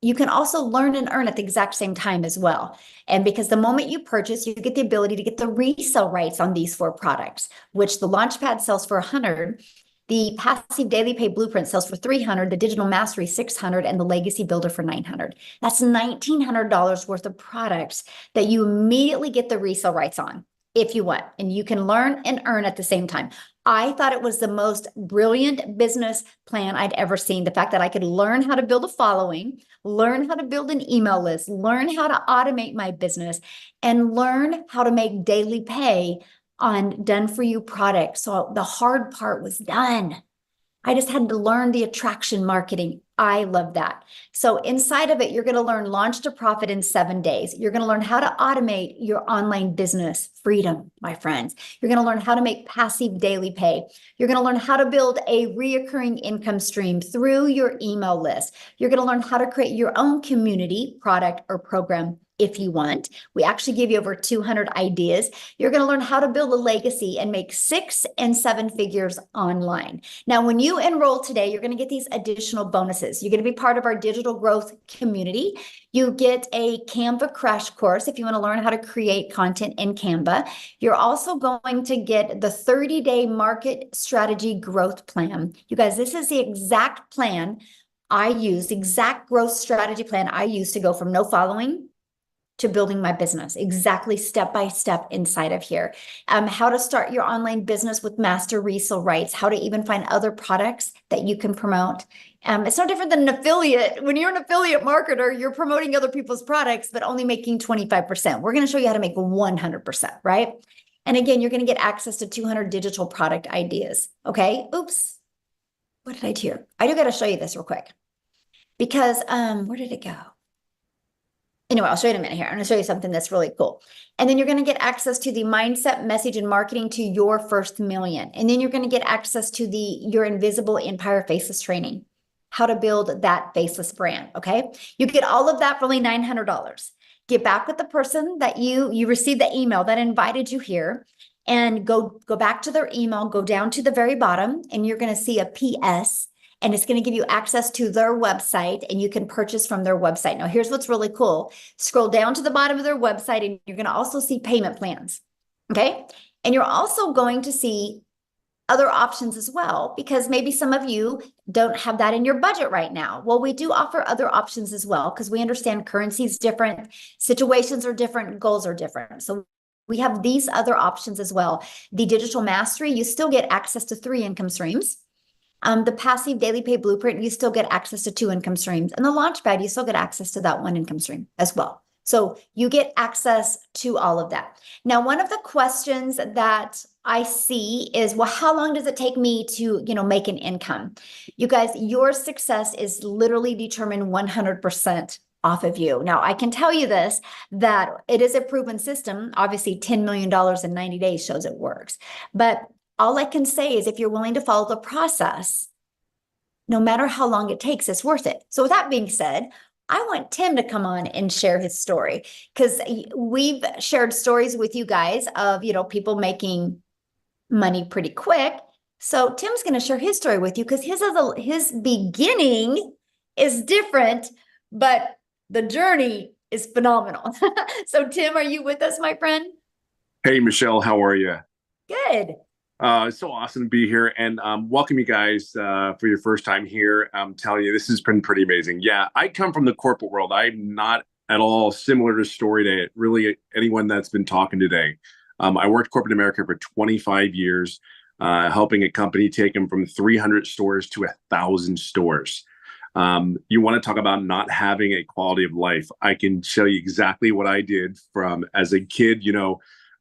[SPEAKER 1] You can also learn and earn at the exact same time as well. And because the moment you purchase, you get the ability to get the resale rights on these 4 products, which the Launchpad sells for $100, the Passive Daily Pay Blueprint sells for $300, the Digital Mastery $600, and the Legacy Builder for $900. That's $1,900 worth of products that you immediately get the resale rights on if you want, and you can learn and earn at the same time. I thought it was the most brilliant business plan I'd ever seen. The fact that I could learn how to build a following, learn how to build an email list, learn how to automate my business, and learn how to make daily pay on done for you products. So the hard part was done. I just had to learn the attraction marketing. I love that. So inside of it, you're going to learn launch to profit in 7 days. You're going to learn how to automate your online business freedom, my friends. You're going to learn how to make passive daily pay. You're going to learn how to build a reoccurring income stream through your email list. You're going to learn how to create your own community, product, or program if you want. We actually give you over 200 ideas. You're going to learn how to build a legacy and make 6 and 7 figures online. Now, when you enroll today, you're going to get these additional bonuses. You're going to be part of our digital growth community. You get a Canva crash course if you want to learn how to create content in Canva. You're also going to get the 30-day market strategy growth plan. You guys, this is the exact plan I use, exact growth strategy plan I use to go from no following to building my business, exactly step by step inside of here. How to start your online business with master resale rights, how to even find other products that you can promote. It's no different than an affiliate. When you're an affiliate marketer, you're promoting other people's products, but only making 25%. We're going to show you how to make 100%, right? And again, you're going to get access to 200 digital product ideas. Okay. Oops. What did I do here? I do got to show you this real quick because, where did it go? Anyway, I'll show you in a minute here. I'm going to show you something that's really cool. And then you're going to get access to the mindset, message, and marketing to your first million. And then you're going to get access to your invisible empire faceless training, how to build that faceless brand. Okay. You get all of that for only $900. get back with the person that you received the email that invited you here, and go back to their email, go down to the very bottom, and you're going to see a PS, and it's going to give you access to their website, and you can purchase from their website. Now, here's what's really cool. Scroll down to the bottom of their website, and you're going to also see payment plans. Okay. And you're also going to see other options as well, because maybe some of you don't have that in your budget right now. Well, we do offer other options as well, because we understand currency is different, situations are different, goals are different. So we have these other options as well. The digital mastery, you still get access to 3 income streams. The passive daily pay blueprint, you still get access to 2 income streams. And the launchpad, you still get access to that 1 income stream as well. So you get access to all of that. Now, one of the questions that I see is, well, how long does it take me to, make an income? You guys, your success is literally determined 100% off of you. Now, I can tell you this, that it is a proven system. Obviously, $10 million in 90 days shows it works. But all I can say is if you're willing to follow the process, no matter how long it takes, it's worth it. So with that being said, I want Tim to come on and share his story, because we've shared stories with you guys of, people making money pretty quick. So Tim's going to share his story with you, because his beginning is different, but the journey is phenomenal. So Tim, are you with us, my friend?
[SPEAKER 6] Hey, Michelle, how are you?
[SPEAKER 1] Good.
[SPEAKER 6] It's so awesome to be here, and welcome you guys for your first time here. I'm telling you, this has been pretty amazing. Yeah, I come from the corporate world. I'm not at all similar to story to really anyone that's been talking today. I worked corporate America for 25 years, helping a company take them from 300 stores to 1,000 stores. You want to talk about not having a quality of life? I can show you exactly what I did from as a kid.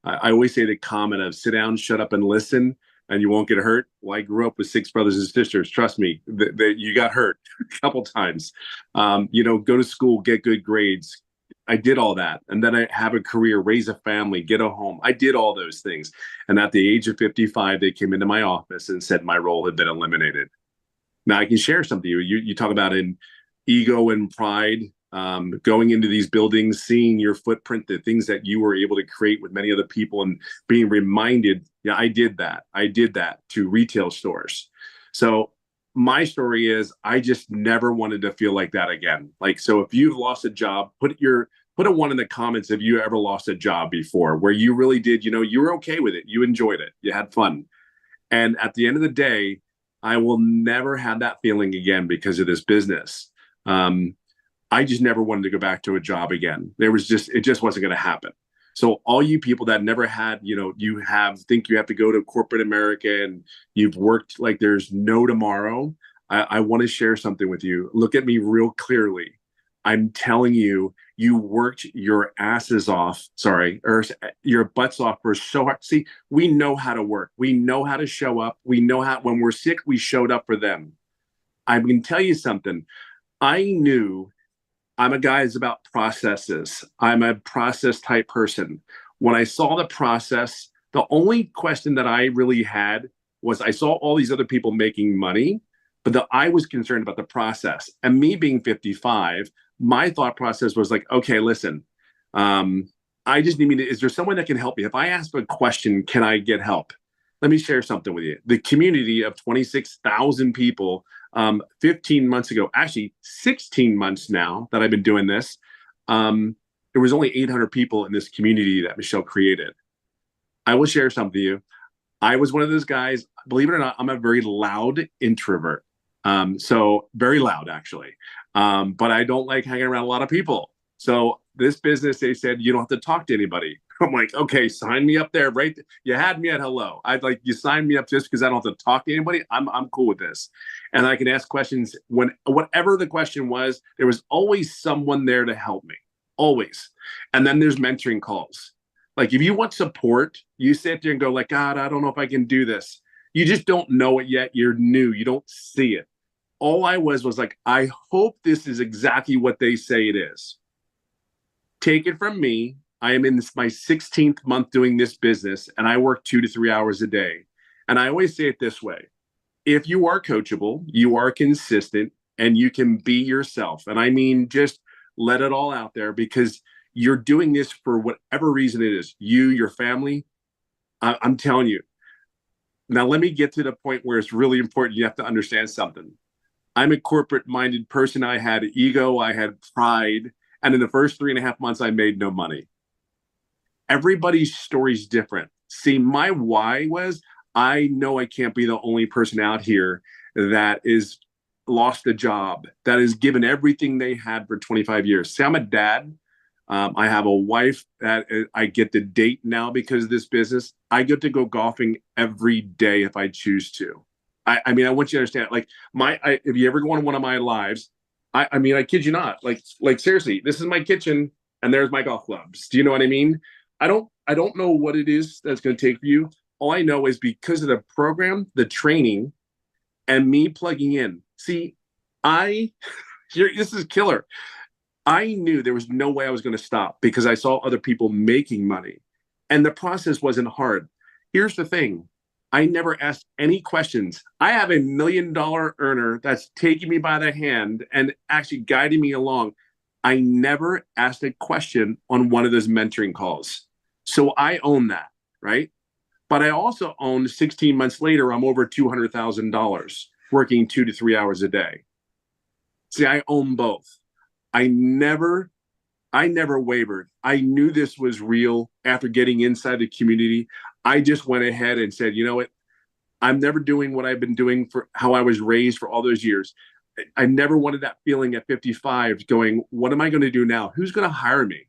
[SPEAKER 6] I always say the comment of sit down, shut up, and listen, and you won't get hurt. Well, I grew up with 6 brothers and sisters. Trust me, you got hurt a couple times. Go to school, get good grades. I did all that. And then I have a career, raise a family, get a home. I did all those things. And at the age of 55, they came into my office and said my role had been eliminated. Now, I can share something. You talk about in ego and pride. Going into these buildings, seeing your footprint, the things that you were able to create with many other people, and being reminded, yeah, I did that. I did that to retail stores. So my story is I just never wanted to feel like that again. So if you've lost a job, put a 1 in the comments if you ever lost a job before, where you really did, you were okay with it. You enjoyed it. You had fun. And at the end of the day, I will never have that feeling again because of this business. I just never wanted to go back to a job again. It just wasn't going to happen. So all you people that never had, think you have to go to corporate America and you've worked like there's no tomorrow. I want to share something with you. Look at me real clearly. I'm telling you, you worked your asses off, or your butts off for so hard. See, we know how to work. We know how to show up. We know how, when we're sick, we showed up for them. I can tell you something. I knew I'm a guy who's about processes. I'm a process type person. When I saw the process, the only question that I really had was I saw all these other people making money, but I was concerned about the process. And me being 55, my thought process was like, okay, listen, I just need is there someone that can help me? If I ask a question, can I get help? Let me share something with you. The community of 26,000 people 15 months ago, actually 16 months now that I've been doing this, there was only 800 people in this community that Michelle created. I will share something with you. I was one of those guys, believe it or not, I'm a very loud introvert. So very loud, actually. But I don't like hanging around a lot of people. So this business, they said, you don't have to talk to anybody. I'm like, okay, sign me up there, right? You had me at hello. I'd like you sign me up just because I don't have to talk to anybody. I'm cool with this. And I can ask questions whatever the question was, there was always someone there to help me, always. And then there's mentoring calls. Like if you want support, you sit there and go like, God, I don't know if I can do this. You just don't know it yet. You're new. You don't see it. All I was like, I hope this is exactly what they say it is. Take it from me. I am in my 16th month doing this business, and I work 2 to 3 hours a day. And I always say it this way. If you are coachable, you are consistent, and you can be yourself. And I mean, just let it all out there because, you're doing this for whatever reason it is, you, your family. I'm telling you. Now, let me get to the point where it's really important. You have to understand something. I'm a corporate minded person. I had ego, I had pride. And in the first 3.5 months, I made no money. Everybody's story is different. See, my why was, I know I can't be the only person out here that is lost a job, that has given everything they had for 25 years. See, I'm a dad. I have a wife that I get to date now because of this business. I get to go golfing every day if I choose to. I mean, I want you to understand, like, if you ever go on one of my lives, I mean, I kid you not, like seriously, this is my kitchen and there's my golf clubs. Do you know what I mean? I don't know what it is that's going to take for you. All I know is because of the program, the training, and me plugging in. See, this is killer. I knew there was no way I was going to stop because I saw other people making money, and the process wasn't hard. Here's the thing. I never asked any questions. I have $1 million earner that's taking me by the hand and actually guiding me along. I never asked a question on one of those mentoring calls. So I own that, right? But I also own 16 months later, I'm over $200,000 working 2 to 3 hours a day. See, I own both. I never wavered. I knew this was real after getting inside the community. I just went ahead and said, you know what? I'm never doing what I've been doing for how I was raised for all those years. I never wanted that feeling at 55 going, what am I going to do now? Who's going to hire me?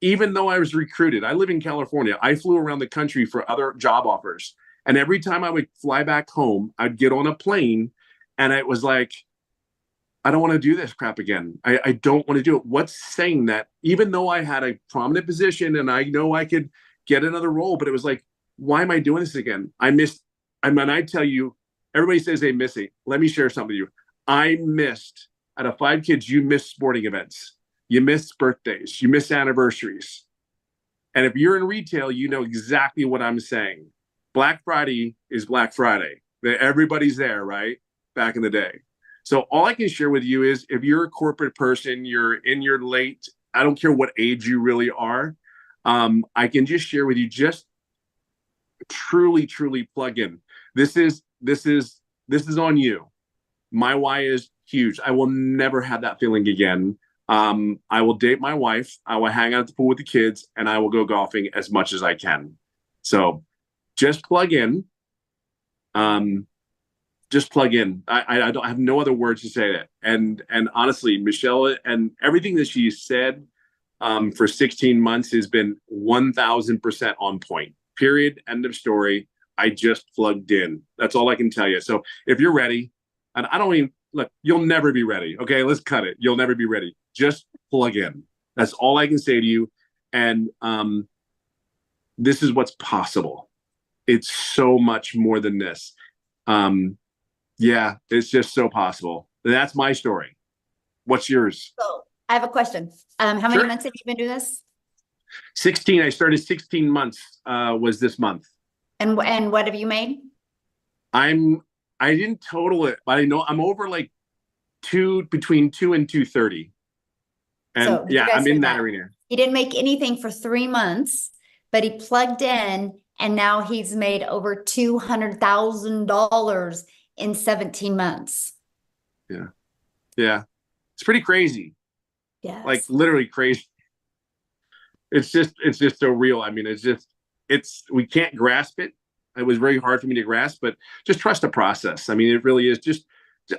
[SPEAKER 6] Even though I was recruited, I live in California. I flew around the country for other job offers. And every time I would fly back home, I'd get on a plane and it was like, I don't want to do this crap again. I don't want to do it. What's saying that even though I had a prominent position and I know I could get another role, but it was like, why am I doing this again? I tell you, everybody says they miss it. Let me share something with you. I missed, out of 5 kids, you missed sporting events. You miss birthdays. You miss anniversaries. And if you're in retail, you know exactly what I'm saying. Black Friday is Black Friday. Everybody's there, right? Back in the day. So all I can share with you is if you're a corporate person, you're in your late, I don't care what age you really are, I can just share with you, just truly plug in. This is on you. My why is huge. I will never have that feeling again. I will date my wife. I will hang out at the pool with the kids, and I will go golfing as much as I can. So just plug in. Just plug in. I don't have no other words to say that. And honestly, Michelle and everything that she said for 16 months has been 1000% on point. Period. End of story. I just plugged in. That's all I can tell you. So if you're ready, and I don't even look, you'll never be ready. Okay, let's cut it. You'll never be ready. Just plug in. That's all I can say to you. And this is what's possible. It's so much more than this. Yeah, it's just so possible. That's my story. What's yours?
[SPEAKER 1] So I have a question. How many
[SPEAKER 6] Sure.
[SPEAKER 1] months have you been doing this?
[SPEAKER 6] 16. I started 16 months was this month.
[SPEAKER 1] And what have you made?
[SPEAKER 6] I didn't total it, but I know I'm over like between 2 and 230. And
[SPEAKER 1] So, did you
[SPEAKER 6] yeah,
[SPEAKER 1] guys
[SPEAKER 6] I'm
[SPEAKER 1] hear
[SPEAKER 6] in that
[SPEAKER 1] that?
[SPEAKER 6] arena.
[SPEAKER 1] He didn't make anything for 3 months, but he plugged in and now he's made over $200,000 in 17 months.
[SPEAKER 6] Yeah. It's pretty crazy.
[SPEAKER 1] Yes.
[SPEAKER 6] Like literally crazy. It's just so real. I mean, we can't grasp it. It was very hard for me to grasp, but just trust the process. I mean, it really is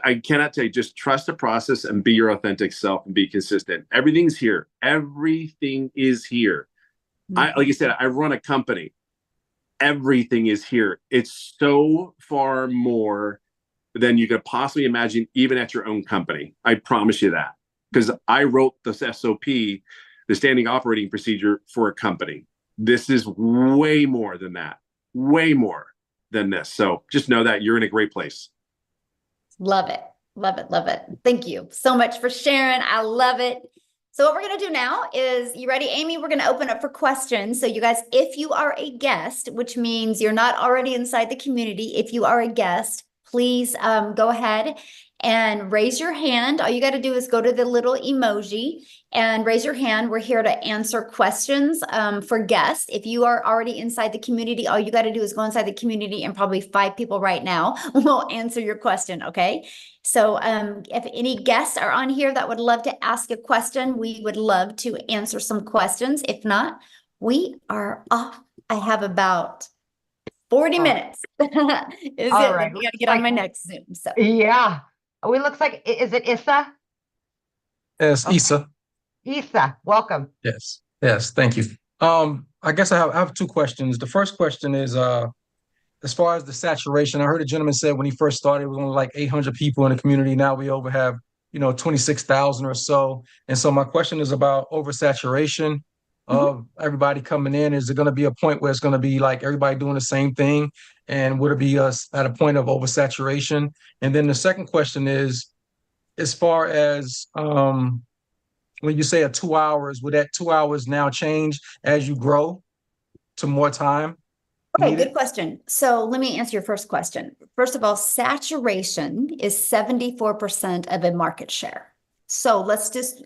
[SPEAKER 6] I cannot tell you, just trust the process and be your authentic self and be consistent. Everything's here. Everything is here. Like I said, I run a company. Everything is here. It's so far more than you could possibly imagine, even at your own company. I promise you that. Because I wrote the SOP, the standing operating procedure, for a company. This is way more than that. Way more than this. So just know that you're in a great place.
[SPEAKER 1] Love it. Love it. Love it. Thank you so much for sharing. I love it. So what we're going to do now is, you ready, Amy? We're going to open up for questions. So you guys, if you are a guest, which means you're not already inside the community, if you are a guest, please go ahead and raise your hand. All you got to do is go to the little emoji and raise your hand. We're here to answer questions for guests. If you are already inside the community, all you got to do is go inside the community, and probably 5 people right now will answer your question. Okay. So if any guests are on here that would love to ask a question, we would love to answer some questions. If not, we are off. I have about 40 minutes. Is
[SPEAKER 2] All
[SPEAKER 1] it?
[SPEAKER 2] right.
[SPEAKER 1] Then we got to get on my next Zoom. So
[SPEAKER 2] Yeah. Oh, it looks like, is it Issa?
[SPEAKER 7] Yes,
[SPEAKER 2] Okay.
[SPEAKER 7] Issa.
[SPEAKER 2] Issa, welcome.
[SPEAKER 7] Yes. Yes. Thank you. I guess I have 2 questions. The first question is, as far as the saturation, I heard a gentleman said when he first started, it was only like 800 people in the community. Now we over have, 26,000 or so. And so my question is about oversaturation of everybody coming in. Is it going to be a point where it's going to be like everybody doing the same thing? And would it be us at a point of oversaturation? And then the second question is, as far as when you say 2 hours, would that 2 hours now change as you grow to more time
[SPEAKER 1] okay,
[SPEAKER 7] needed?
[SPEAKER 1] good question. So let me answer your first question. First of all, saturation is 74% of a market share. So let's just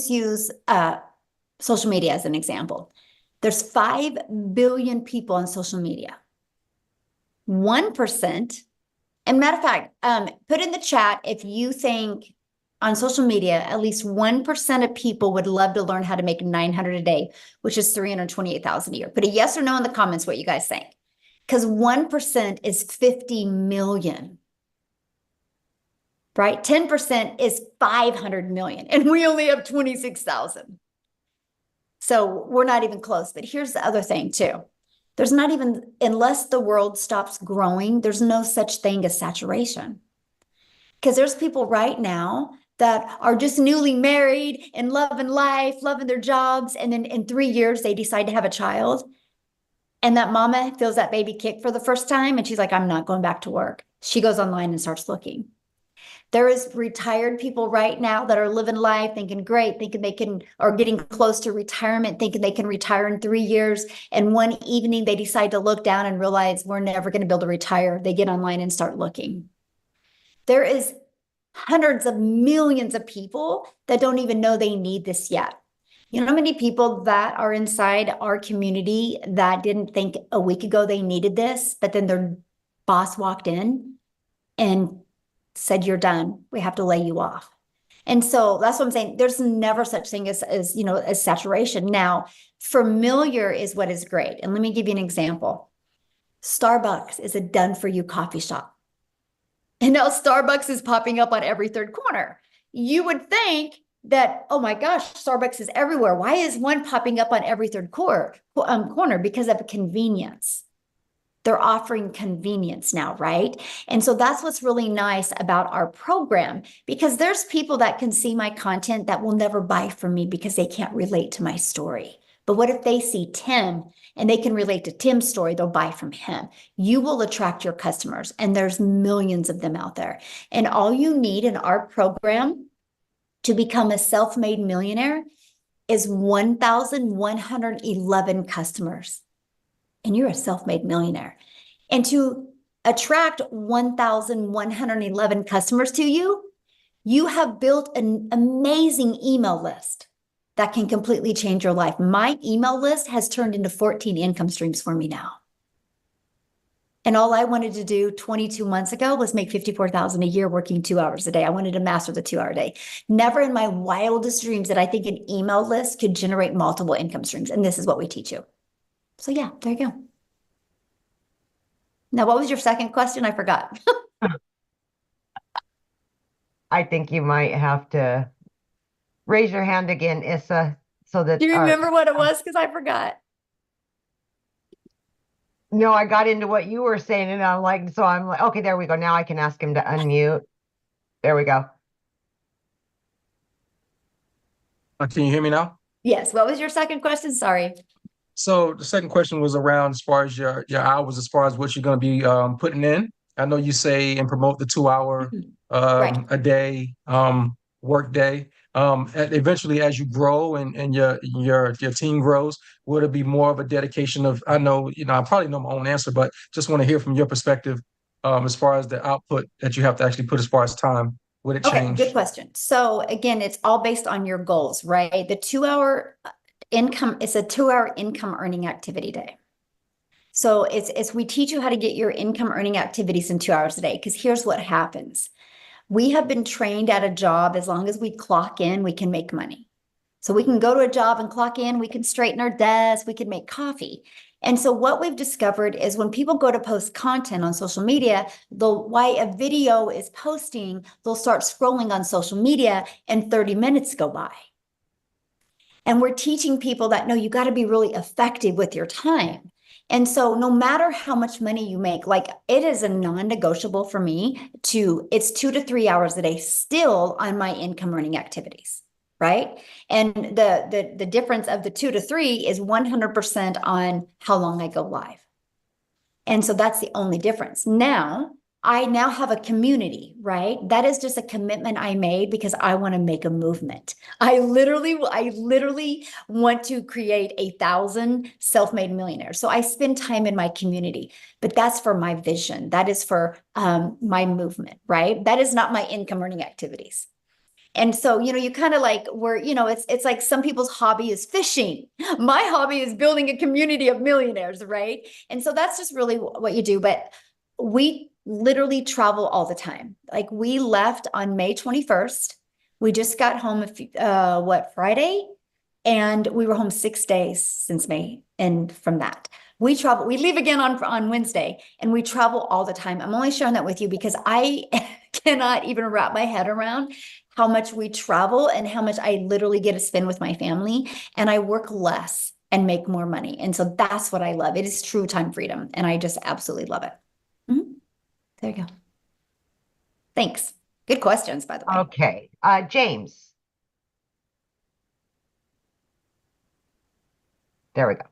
[SPEAKER 1] use social media as an example. There's 5 billion people on social media. 1%, and matter of fact, put in the chat if you think on social media, at least 1% of people would love to learn how to make 900 a day, which is 328,000 a year. Put a yes or no in the comments what you guys think. Because 1% is 50 million, right? 10% is 500 million, and we only have 26,000. So we're not even close. But here's the other thing too. There's not even, unless the world stops growing, there's no such thing as saturation. Because there's people right now that are just newly married and loving life, loving their jobs. And then in 3 years, they decide to have a child. And that mama feels that baby kick for the first time. And she's like, I'm not going back to work. She goes online and starts looking. There is retired people right now that are living life, thinking great, thinking they can, or getting close to retirement, thinking they can retire in 3 years. And one evening they decide to look down and realize we're never going to be able to retire. They get online and start looking. There is hundreds of millions of people that don't even know they need this yet. You know how many people that are inside our community that didn't think a week ago they needed this, but then their boss walked in and said, you're done. We have to lay you off. And so that's what I'm saying. There's never such thing as saturation. Now, familiar is what is great. And let me give you an example. Starbucks is a done for you coffee shop. And now Starbucks is popping up on every third corner. You would think that, oh my gosh, Starbucks is everywhere. Why is one popping up on every third corner? Because of convenience. They're offering convenience now, right? And so that's what's really nice about our program, because there's people that can see my content that will never buy from me because they can't relate to my story. But what if they see Tim and they can relate to Tim's story? They'll buy from him. You will attract your customers, and there's millions of them out there. And all you need in our program to become a self-made millionaire is 1,111 customers. And you're a self-made millionaire. And to attract 1,111 customers to you, you have built an amazing email list that can completely change your life. My email list has turned into 14 income streams for me now. And all I wanted to do 22 months ago was make $54,000 a year working 2 hours a day. I wanted to master the 2-hour day. Never in my wildest dreams did I think an email list could generate multiple income streams. And this is what we teach you. So yeah, there you go. Now, what was your second question? I forgot.
[SPEAKER 2] I think you might have to raise your hand again, Issa, so that
[SPEAKER 1] Do you remember what it was? Because I forgot.
[SPEAKER 2] No, I got into what you were saying, and I'm like, okay, there we go. Now I can ask him to unmute. There we go.
[SPEAKER 7] Can you hear me now?
[SPEAKER 1] Yes. What was your second question? Sorry.
[SPEAKER 7] So the second question was around as far as your hours, as far as what you're going to be putting in. I know you say and promote the 2-hour
[SPEAKER 1] Right.
[SPEAKER 7] a day work day. Eventually, as you grow and your team grows, would it be more of a dedication of? I know I probably know my own answer, but just want to hear from your perspective as far as the output that you have to actually put as far as time. would it
[SPEAKER 1] Okay,
[SPEAKER 7] change?
[SPEAKER 1] good question. So again, it's all based on your goals, right? The 2 hour income is a 2 hour income earning activity day. So it's we teach you how to get your income earning activities in 2 hours a day. Because here's what happens. We have been trained at a job, as long as we clock in, we can make money. So we can go to a job and clock in, we can straighten our desk, we can make coffee. And so what we've discovered is when people go to post content on social media, while a video is posting, they'll start scrolling on social media and 30 minutes go by. And we're teaching people that, no, you got to be really effective with your time. And so no matter how much money you make, like it is a non-negotiable for me it's 2 to 3 hours a day still on my income earning activities, right? And the difference of the 2 to 3 is 100% on how long I go live. And so that's the only difference. I now have a community, right? That is just a commitment I made because I want to make a movement. I literally want to create 1,000 self-made millionaires. So I spend time in my community, but that's for my vision. That is for my movement, right? That is not my income earning activities. And so, you kind of like it's like some people's hobby is fishing. My hobby is building a community of millionaires, right? And so that's just really what you do. But we literally travel all the time. Like we left on May 21st. We just got home, Friday? And we were home 6 days since May. And from that, we leave again on Wednesday, and we travel all the time. I'm only sharing that with you because I cannot even wrap my head around how much we travel and how much I literally get to spend with my family, and I work less and make more money. And so that's what I love. It is true time freedom, and I just absolutely love it. There you go. Thanks. Good questions, by the way.
[SPEAKER 2] Okay. James. There we go.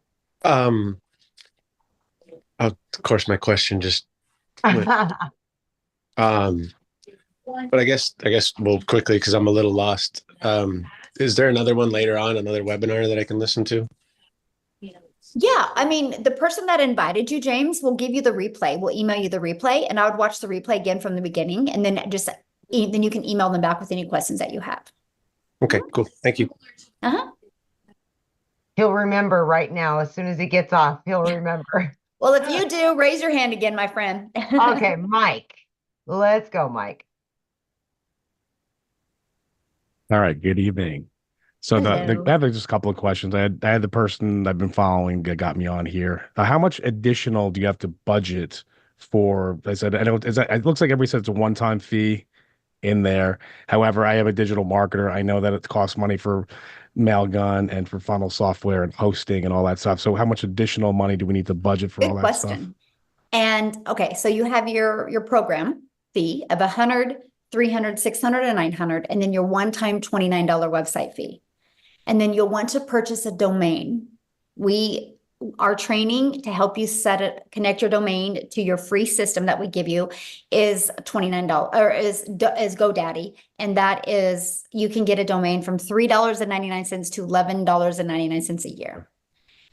[SPEAKER 8] Of course, my question just went. But I guess well, quickly, because I'm a little lost. Is there another one later on, another webinar that I can listen to?
[SPEAKER 1] Yeah, I mean, the person that invited you, James, will give you the replay. We'll email you the replay, and I would watch the replay again from the beginning, and then then you can email them back with any questions that you have.
[SPEAKER 8] Okay, cool. Thank you.
[SPEAKER 2] He'll remember right now. As soon as he gets off, he'll remember.
[SPEAKER 1] Well, if you do, raise your hand again, my friend.
[SPEAKER 2] Okay, Mike. Let's go, Mike.
[SPEAKER 9] All right. Good evening. So
[SPEAKER 1] Hello.
[SPEAKER 9] I have just a couple of questions. I had the person I've been following that got me on here. How much additional do you have to budget for? I said, I know it looks like everybody says it's a one-time fee in there. However, I am a digital marketer. I know that it costs money for Mailgun and for funnel software and hosting and all that stuff. So how much additional money do we need to budget for all that stuff?
[SPEAKER 1] And okay, so you have your program fee of 100, 300, 600, and 900, and then your one-time $29 website fee. And then you'll want to purchase a domain. Our training to help you connect your domain to your free system that we give you is $29 or is GoDaddy. And that is, you can get a domain from $3.99 to $11.99 a year.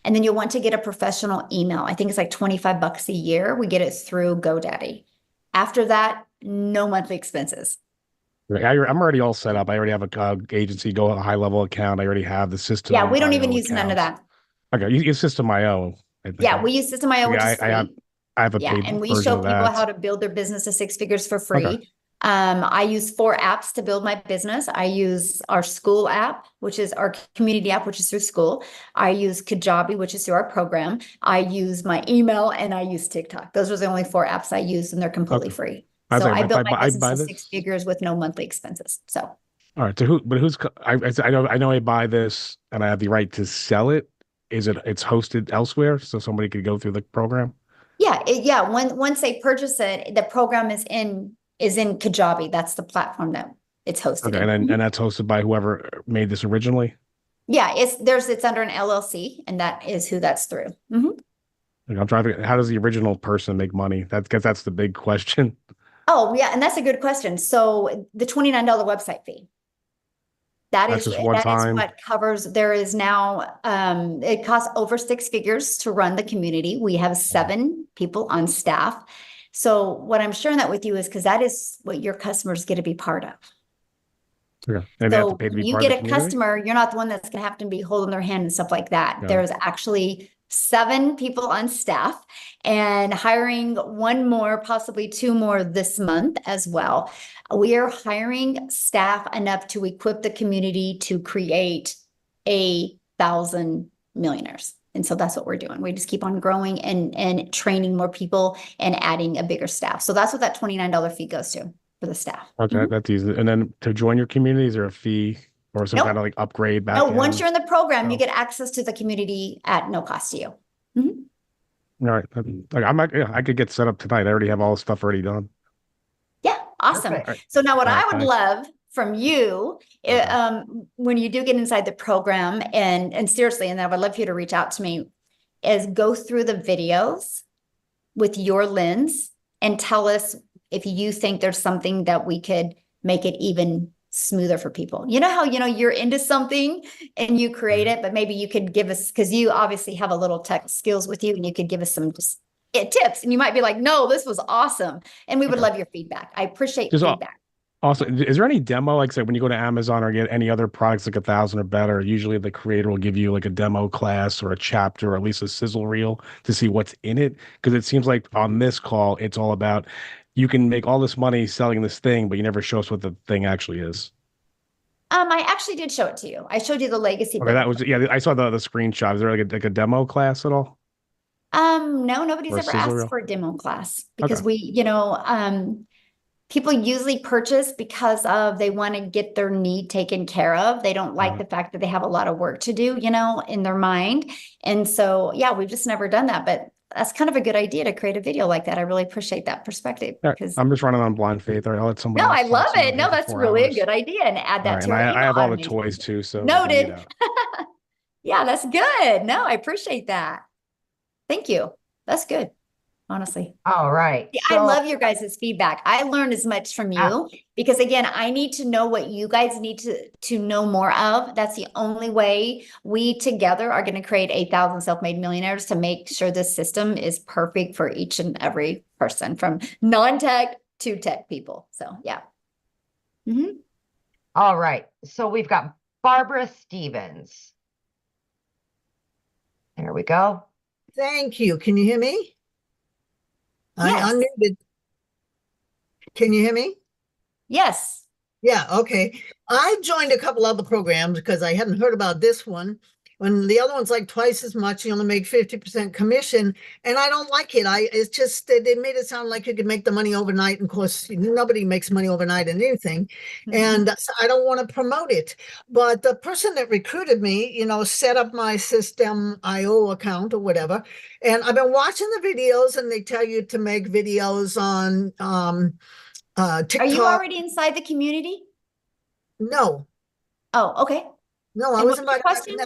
[SPEAKER 1] And then you'll want to get a professional email. I think it's like $25 a year. We get it through GoDaddy. After that, no monthly expenses.
[SPEAKER 9] I'm already all set up. I already have a agency, a high level account. I already have the system.
[SPEAKER 1] Yeah, we don't even use none of that.
[SPEAKER 9] Okay, you use System.io.
[SPEAKER 1] Yeah, we use System.io, which is free.
[SPEAKER 9] I have a paid
[SPEAKER 1] and we
[SPEAKER 9] version
[SPEAKER 1] show
[SPEAKER 9] of
[SPEAKER 1] people
[SPEAKER 9] that.
[SPEAKER 1] how to build their business to 6 figures for free.
[SPEAKER 9] Okay.
[SPEAKER 1] I use 4 apps to build my business. I use our school app, which is our community app, which is through school. I use Kajabi, which is through our program. I use my email, and I use TikTok. Those are the only 4 apps I use, and they're completely free. So I built my business to 6 figures with no monthly expenses. So.
[SPEAKER 9] All right. So I know I buy this and I have the right to sell it. It's hosted elsewhere, so somebody could go through the program?
[SPEAKER 1] Yeah. Once they purchase it, the program is in Kajabi. That's the platform that it's hosted.
[SPEAKER 9] Okay, and that's hosted by whoever made this originally?
[SPEAKER 1] Yeah, it's under an LLC, and that is who that's through.
[SPEAKER 9] I'm trying to. How does the original person make money? That's the big question.
[SPEAKER 1] Oh yeah, and that's a good question. So the $29 website fee. That's just one time. Is what covers. There is now. It costs over 6 figures to run the community. We have 7 people on staff. So what I'm sharing that with you is because that is what your customers get to be part of.
[SPEAKER 9] Okay. And they have to
[SPEAKER 1] So
[SPEAKER 9] pay to
[SPEAKER 1] when
[SPEAKER 9] be
[SPEAKER 1] you
[SPEAKER 9] part of
[SPEAKER 1] get
[SPEAKER 9] the
[SPEAKER 1] a
[SPEAKER 9] community?
[SPEAKER 1] customer, you're not the one that's going to have to be holding their hand and stuff like that.
[SPEAKER 9] Got it.
[SPEAKER 1] There's actually 7 people on staff and hiring 1 more, possibly 2 more this month as well. We are hiring staff enough to equip the community to create 1,000 millionaires. And so that's what we're doing. We just keep on growing and training more people and adding a bigger staff. So that's what that $29 fee goes to for the staff.
[SPEAKER 9] Okay, that's easy. And then to join your community, is there a fee or some
[SPEAKER 1] Nope.
[SPEAKER 9] kind of like upgrade back
[SPEAKER 1] No, once
[SPEAKER 9] end?
[SPEAKER 1] you're in the program, you
[SPEAKER 9] Oh.
[SPEAKER 1] get access to the community at no cost to you. Mhm.
[SPEAKER 9] All right. Like I could get set up tonight. I already have all the stuff already done.
[SPEAKER 1] Yeah, awesome.
[SPEAKER 2] Perfect.
[SPEAKER 1] So now what
[SPEAKER 9] All right,
[SPEAKER 1] I would
[SPEAKER 9] thanks.
[SPEAKER 1] love from you,
[SPEAKER 9] Okay.
[SPEAKER 1] when you do get inside the program, and seriously, and I would love for you to reach out to me, is go through the videos with your lens and tell us if you think there's something that we could make it even smoother for people. You know how, you're into something and you create it, but maybe you could give us, because you obviously have a little tech skills with you, and you could give us some just tips, and you might be like, no, this was awesome. And we would
[SPEAKER 9] Okay.
[SPEAKER 1] love your feedback. I appreciate
[SPEAKER 9] Just
[SPEAKER 1] feedback.
[SPEAKER 9] Also, is there any demo, like say when you go to Amazon or get any other products like 1,000 or better, usually the creator will give you like a demo class or a chapter or at least a sizzle reel to see what's in it? Because it seems like on this call, it's all about you can make all this money selling this thing, but you never show us what the thing actually is.
[SPEAKER 1] I actually did show it to you. I showed you the legacy
[SPEAKER 9] Okay,
[SPEAKER 1] book.
[SPEAKER 9] that was, yeah, I saw the screenshot. Is there like a demo class at all?
[SPEAKER 1] No, nobody's
[SPEAKER 9] Or a
[SPEAKER 1] ever
[SPEAKER 9] sizzle
[SPEAKER 1] asked
[SPEAKER 9] reel?
[SPEAKER 1] for a demo class because
[SPEAKER 9] Okay.
[SPEAKER 1] people usually purchase because of they want to get their need taken care of. They don't like the fact that they have a lot of work to do, in their mind. And so, yeah, we've just never done that, but that's kind of a good idea to create a video like that. I really appreciate that perspective
[SPEAKER 9] All right,
[SPEAKER 1] because
[SPEAKER 9] I'm just running on blind faith. All right, I'll let someone
[SPEAKER 1] no,
[SPEAKER 9] else
[SPEAKER 1] I
[SPEAKER 9] talk
[SPEAKER 1] love
[SPEAKER 9] so I'm
[SPEAKER 1] it.
[SPEAKER 9] not here
[SPEAKER 1] No,
[SPEAKER 9] for
[SPEAKER 1] that's
[SPEAKER 9] 4
[SPEAKER 1] really a
[SPEAKER 9] hours.
[SPEAKER 1] good idea. And add
[SPEAKER 9] All
[SPEAKER 1] that
[SPEAKER 9] right,
[SPEAKER 1] to
[SPEAKER 9] and
[SPEAKER 1] our
[SPEAKER 9] I
[SPEAKER 1] email
[SPEAKER 9] have all the
[SPEAKER 1] automation.
[SPEAKER 9] toys too, so we can meet
[SPEAKER 1] Noted.
[SPEAKER 9] out.
[SPEAKER 1] Yeah, that's good. No, I appreciate that. Thank you. That's good, honestly.
[SPEAKER 2] All right.
[SPEAKER 1] Yeah, I love your guys' feedback. I learned as much from you because again, I need to know what you guys need to know more of. That's the only way we together are going to create 1,000 self-made millionaires to make sure this system is perfect for each and every person from non-tech to tech people. So yeah. Mm-hmm.
[SPEAKER 2] All right. So we've got Barbara Stevens. There we go.
[SPEAKER 10] Thank you. Can you hear me?
[SPEAKER 1] Yes.
[SPEAKER 10] I unmuted. Can you hear me?
[SPEAKER 1] Yes.
[SPEAKER 10] Yeah, okay. I joined a couple other programs because I hadn't heard about this one. When the other one's like twice as much, you only make 50% commission, and I don't like it. It's just they made it sound like you could make the money overnight. And of course, nobody makes money overnight in anything, and so I don't want to promote it. But the person that recruited me, set up my System.io account or whatever, and I've been watching the videos, and they tell you to make videos on TikTok.
[SPEAKER 1] Are you already inside the community?
[SPEAKER 10] No.
[SPEAKER 1] Oh, okay.
[SPEAKER 10] No, I
[SPEAKER 1] And
[SPEAKER 10] was
[SPEAKER 1] what's your
[SPEAKER 10] invited
[SPEAKER 1] question?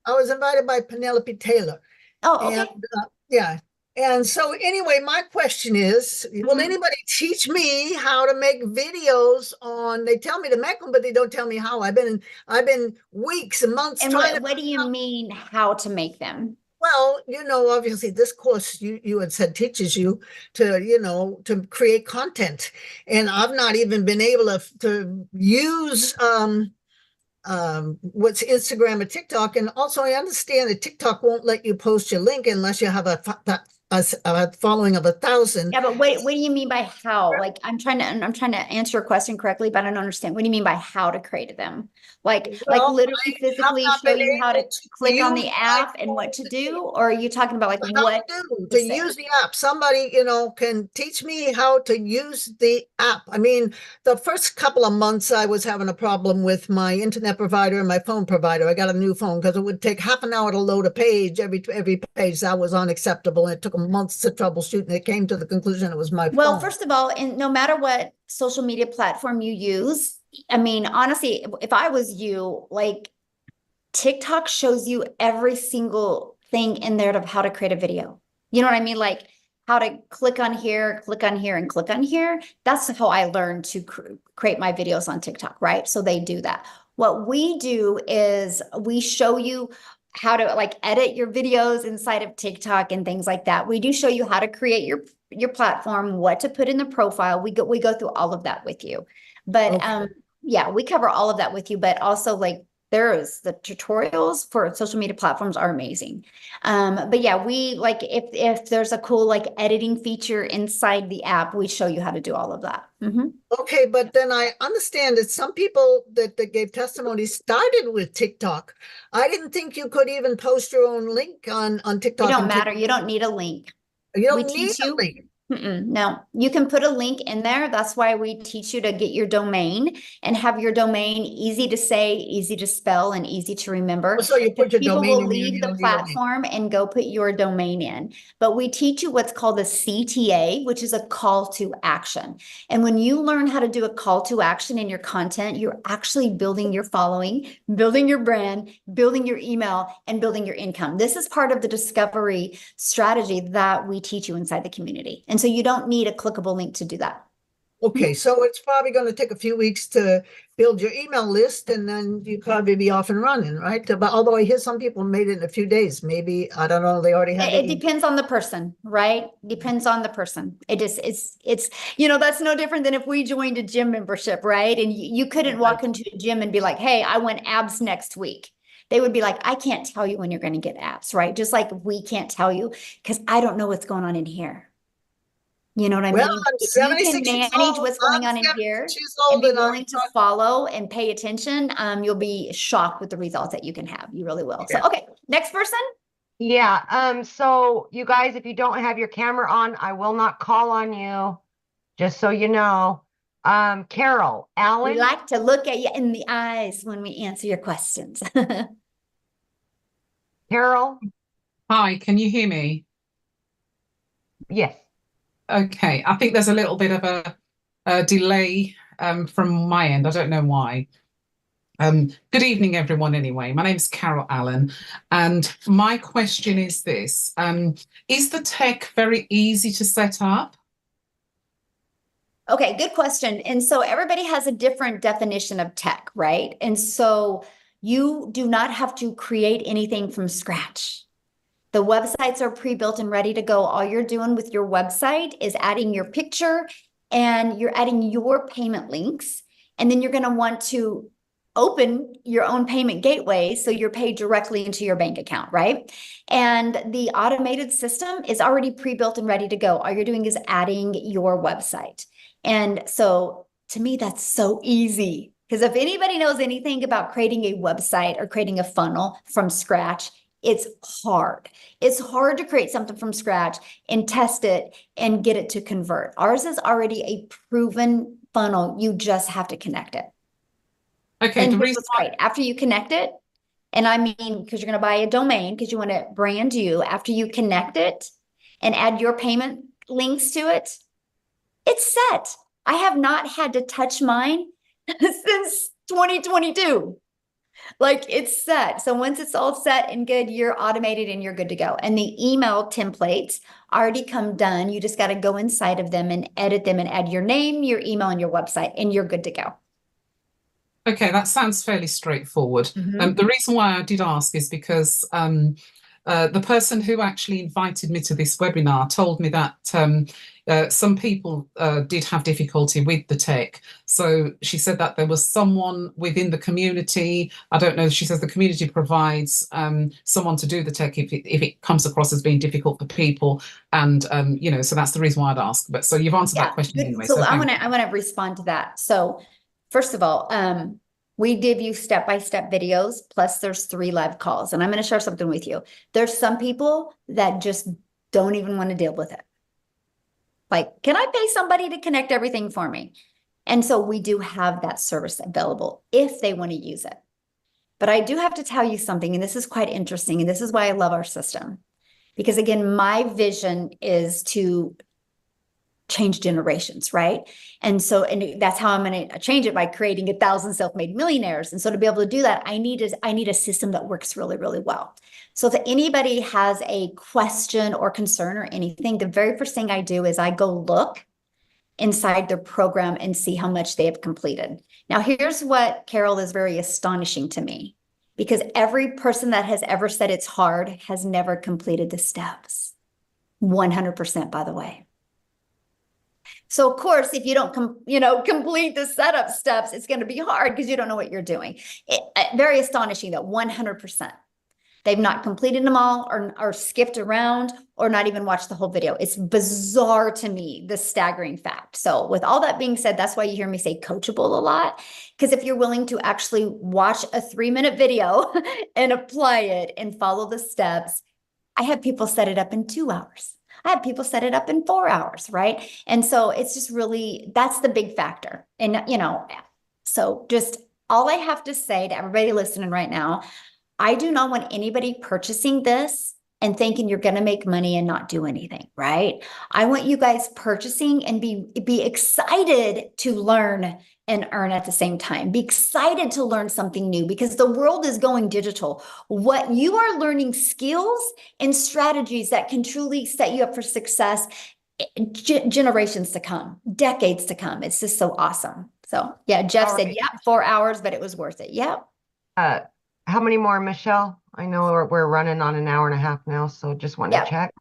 [SPEAKER 10] I was invited by Penelope Taylor.
[SPEAKER 1] Oh, okay.
[SPEAKER 10] And yeah. And so anyway, my question is, will anybody teach me how to make videos on, they tell me to make them, but they don't tell me how. I've been weeks and months
[SPEAKER 1] And
[SPEAKER 10] trying
[SPEAKER 1] what do you mean how to make them?
[SPEAKER 10] Well, obviously this course you had said teaches you to, to create content. And I've not even been able to use what's Instagram or TikTok. And also I understand that TikTok won't let you post your link unless you have a following of 1,000.
[SPEAKER 1] Yeah, but what do you mean by how? Like I'm trying to answer your question correctly, but I don't understand. What do you mean by how to create them? Like literally physically show you how to click on the app and what to do? Or are you talking about like what
[SPEAKER 10] to use the app? Somebody, can teach me how to use the app. I mean, the first couple of months I was having a problem with my internet provider and my phone provider. I got a new phone because it would take half an hour to load a page. Every page that was unacceptable. And it took months to troubleshoot, and it came to the conclusion it was my phone.
[SPEAKER 1] Well, first of all, and no matter what social media platform you use, I mean, honestly, if I was you, like TikTok shows you every single thing in there of how to create a video. You know what I mean? Like how to click on here, and click on here. That's how I learned to create my videos on TikTok, right? So they do that. What we do is we show you how to like edit your videos inside of TikTok and things like that. We do show you how to create your platform, what to put in the profile. We go through all of that with you. But
[SPEAKER 10] Okay.
[SPEAKER 1] yeah, we cover all of that with you, but also like there's the tutorials for social media platforms are amazing. But yeah, we like if there's a cool like editing feature inside the app, we show you how to do all of that. Mhm.
[SPEAKER 10] Okay, but then I understand that some people that gave testimony started with TikTok. I didn't think you could even post your own link on
[SPEAKER 1] It
[SPEAKER 10] TikTok
[SPEAKER 1] don't
[SPEAKER 10] and
[SPEAKER 1] matter. You don't need a link.
[SPEAKER 10] you
[SPEAKER 1] We
[SPEAKER 10] don't need
[SPEAKER 1] teach
[SPEAKER 10] a
[SPEAKER 1] you.
[SPEAKER 10] link.
[SPEAKER 1] No, you can put a link in there. That's why we teach you to get your domain and have your domain easy to say, easy to spell, and easy to remember.
[SPEAKER 10] So you put your
[SPEAKER 1] People
[SPEAKER 10] domain
[SPEAKER 1] will
[SPEAKER 10] in there, you
[SPEAKER 1] leave the
[SPEAKER 10] don't need a link.
[SPEAKER 1] platform and go put your domain in. But we teach you what's called a CTA, which is a call to action. And when you learn how to do a call to action in your content, you're actually building your following, building your brand, building your email, and building your income. This is part of the discovery strategy that we teach you inside the community. And so you don't need a clickable link to do that.
[SPEAKER 10] Okay, so it's probably going to take a few weeks to build your email list, and then you probably be off and running, right? But although I hear some people made it in a few days, maybe, I don't know, they already have
[SPEAKER 1] It
[SPEAKER 10] the
[SPEAKER 1] depends on the person, right? Depends on the person. It just it's that's no different than if we joined a gym membership, right? And you couldn't walk into a gym and be like, hey, I want abs next week. They would be like, I can't tell you when you're going to get abs, right? Just like we can't tell you because I don't know what's going on in here. You know what I
[SPEAKER 10] Well,
[SPEAKER 1] mean?
[SPEAKER 10] I'm
[SPEAKER 1] If you can
[SPEAKER 10] 76 years
[SPEAKER 1] manage
[SPEAKER 10] old.
[SPEAKER 1] what's going
[SPEAKER 10] I'm
[SPEAKER 1] on in here
[SPEAKER 10] 76 years
[SPEAKER 1] and
[SPEAKER 10] old,
[SPEAKER 1] be
[SPEAKER 10] and I'm
[SPEAKER 1] willing to follow and pay attention, you'll be shocked with the results that you can have. You really will. So,
[SPEAKER 10] Yeah.
[SPEAKER 1] okay, next person.
[SPEAKER 2] Yeah. So you guys, if you don't have your camera on, I will not call on you, just so you know. Carol,
[SPEAKER 1] We
[SPEAKER 2] Alan,
[SPEAKER 1] like to look at you in the eyes when we answer your questions.
[SPEAKER 2] Carol,
[SPEAKER 11] Hi, can you hear me?
[SPEAKER 2] yes.
[SPEAKER 11] Okay, I think there's a little bit of a delay from my end. I don't know why. Good evening, everyone, anyway. My name's Carol Allen, and my question is this. Is the tech very easy to set up?
[SPEAKER 1] Okay, good question. And so everybody has a different definition of tech, right? And so you do not have to create anything from scratch. The websites are pre-built and ready to go. All you're doing with your website is adding your picture and you're adding your payment links. And then you're going to want to open your own payment gateway so you're paid directly into your bank account, right? And the automated system is already pre-built and ready to go. All you're doing is adding your website. And so to me, that's so easy. Because if anybody knows anything about creating a website or creating a funnel from scratch, it's hard. It's hard to create something from scratch and test it and get it to convert. Ours is already a proven funnel. You just have to connect it.
[SPEAKER 11] Okay,
[SPEAKER 1] And
[SPEAKER 11] the
[SPEAKER 1] here's
[SPEAKER 11] reason
[SPEAKER 1] what's great. After you connect it, and I mean, because you're going to buy a domain because you want to brand you, after you connect it and add your payment links to it, it's set. I have not had to touch mine since 2022. Like it's set. So once it's all set and good, you're automated and you're good to go. And the email templates already come done. You just got to go inside of them and edit them and add your name, your email, and your website, and you're good to go.
[SPEAKER 11] Okay, that sounds fairly straightforward.
[SPEAKER 1] Mhm.
[SPEAKER 11] The reason why I did ask is because the person who actually invited me to this webinar told me that some people did have difficulty with the tech. So she said that there was someone within the community. I don't know. She says the community provides someone to do the tech if it comes across as being difficult for people. And so that's the reason why I'd ask. But so you've answered that question
[SPEAKER 1] good.
[SPEAKER 11] anyway.
[SPEAKER 1] So I
[SPEAKER 11] thank
[SPEAKER 1] want to respond to that. So first of all, we give you step-by-step videos, plus there's 3 live calls. And I'm going to share something with you. There's some people that just don't even want to deal with it. Like, can I pay somebody to connect everything for me? And so we do have that service available if they want to use it. But I do have to tell you something, and this is quite interesting, and this is why I love our system. Because again, my vision is to change generations, right? And so, and that's how I'm going to change it by creating 1,000 self-made millionaires. And so to be able to do that, I need a system that works really, really well. So if anybody has a question or concern or anything, the very first thing I do is I go look inside their program and see how much they have completed. Now, here's what, Carol, is very astonishing to me. because every person that has ever said it's hard has never completed the steps. 100%, by the way. So of course, if you don't complete the setup steps, it's going to be hard because you don't know what you're doing. Very astonishing that 100%. They've not completed them all or skipped around or not even watched the whole video. It's bizarre to me, the staggering fact. So with all that being said, that's why you hear me say coachable a lot. Because if you're willing to actually watch a 3-minute video and apply it and follow the steps, I have people set it up in 2 hours. I have people set it up in 4 hours, right? And so it's just really, that's the big factor. And, so just all I have to say to everybody listening right now, I do not want anybody purchasing this and thinking you're going to make money and not do anything, right? I want you guys purchasing and be excited to learn and earn at the same time. Be excited to learn something new because the world is going digital. What you are learning skills and strategies that can truly set you up for success generations to come, decades to come. It's just so awesome. So yeah, Jeff said, yeah, 4 hours, but it was worth it. Yeah.
[SPEAKER 2] How many more, Michelle? I know we're running on an hour and a half now, so just wanted to check.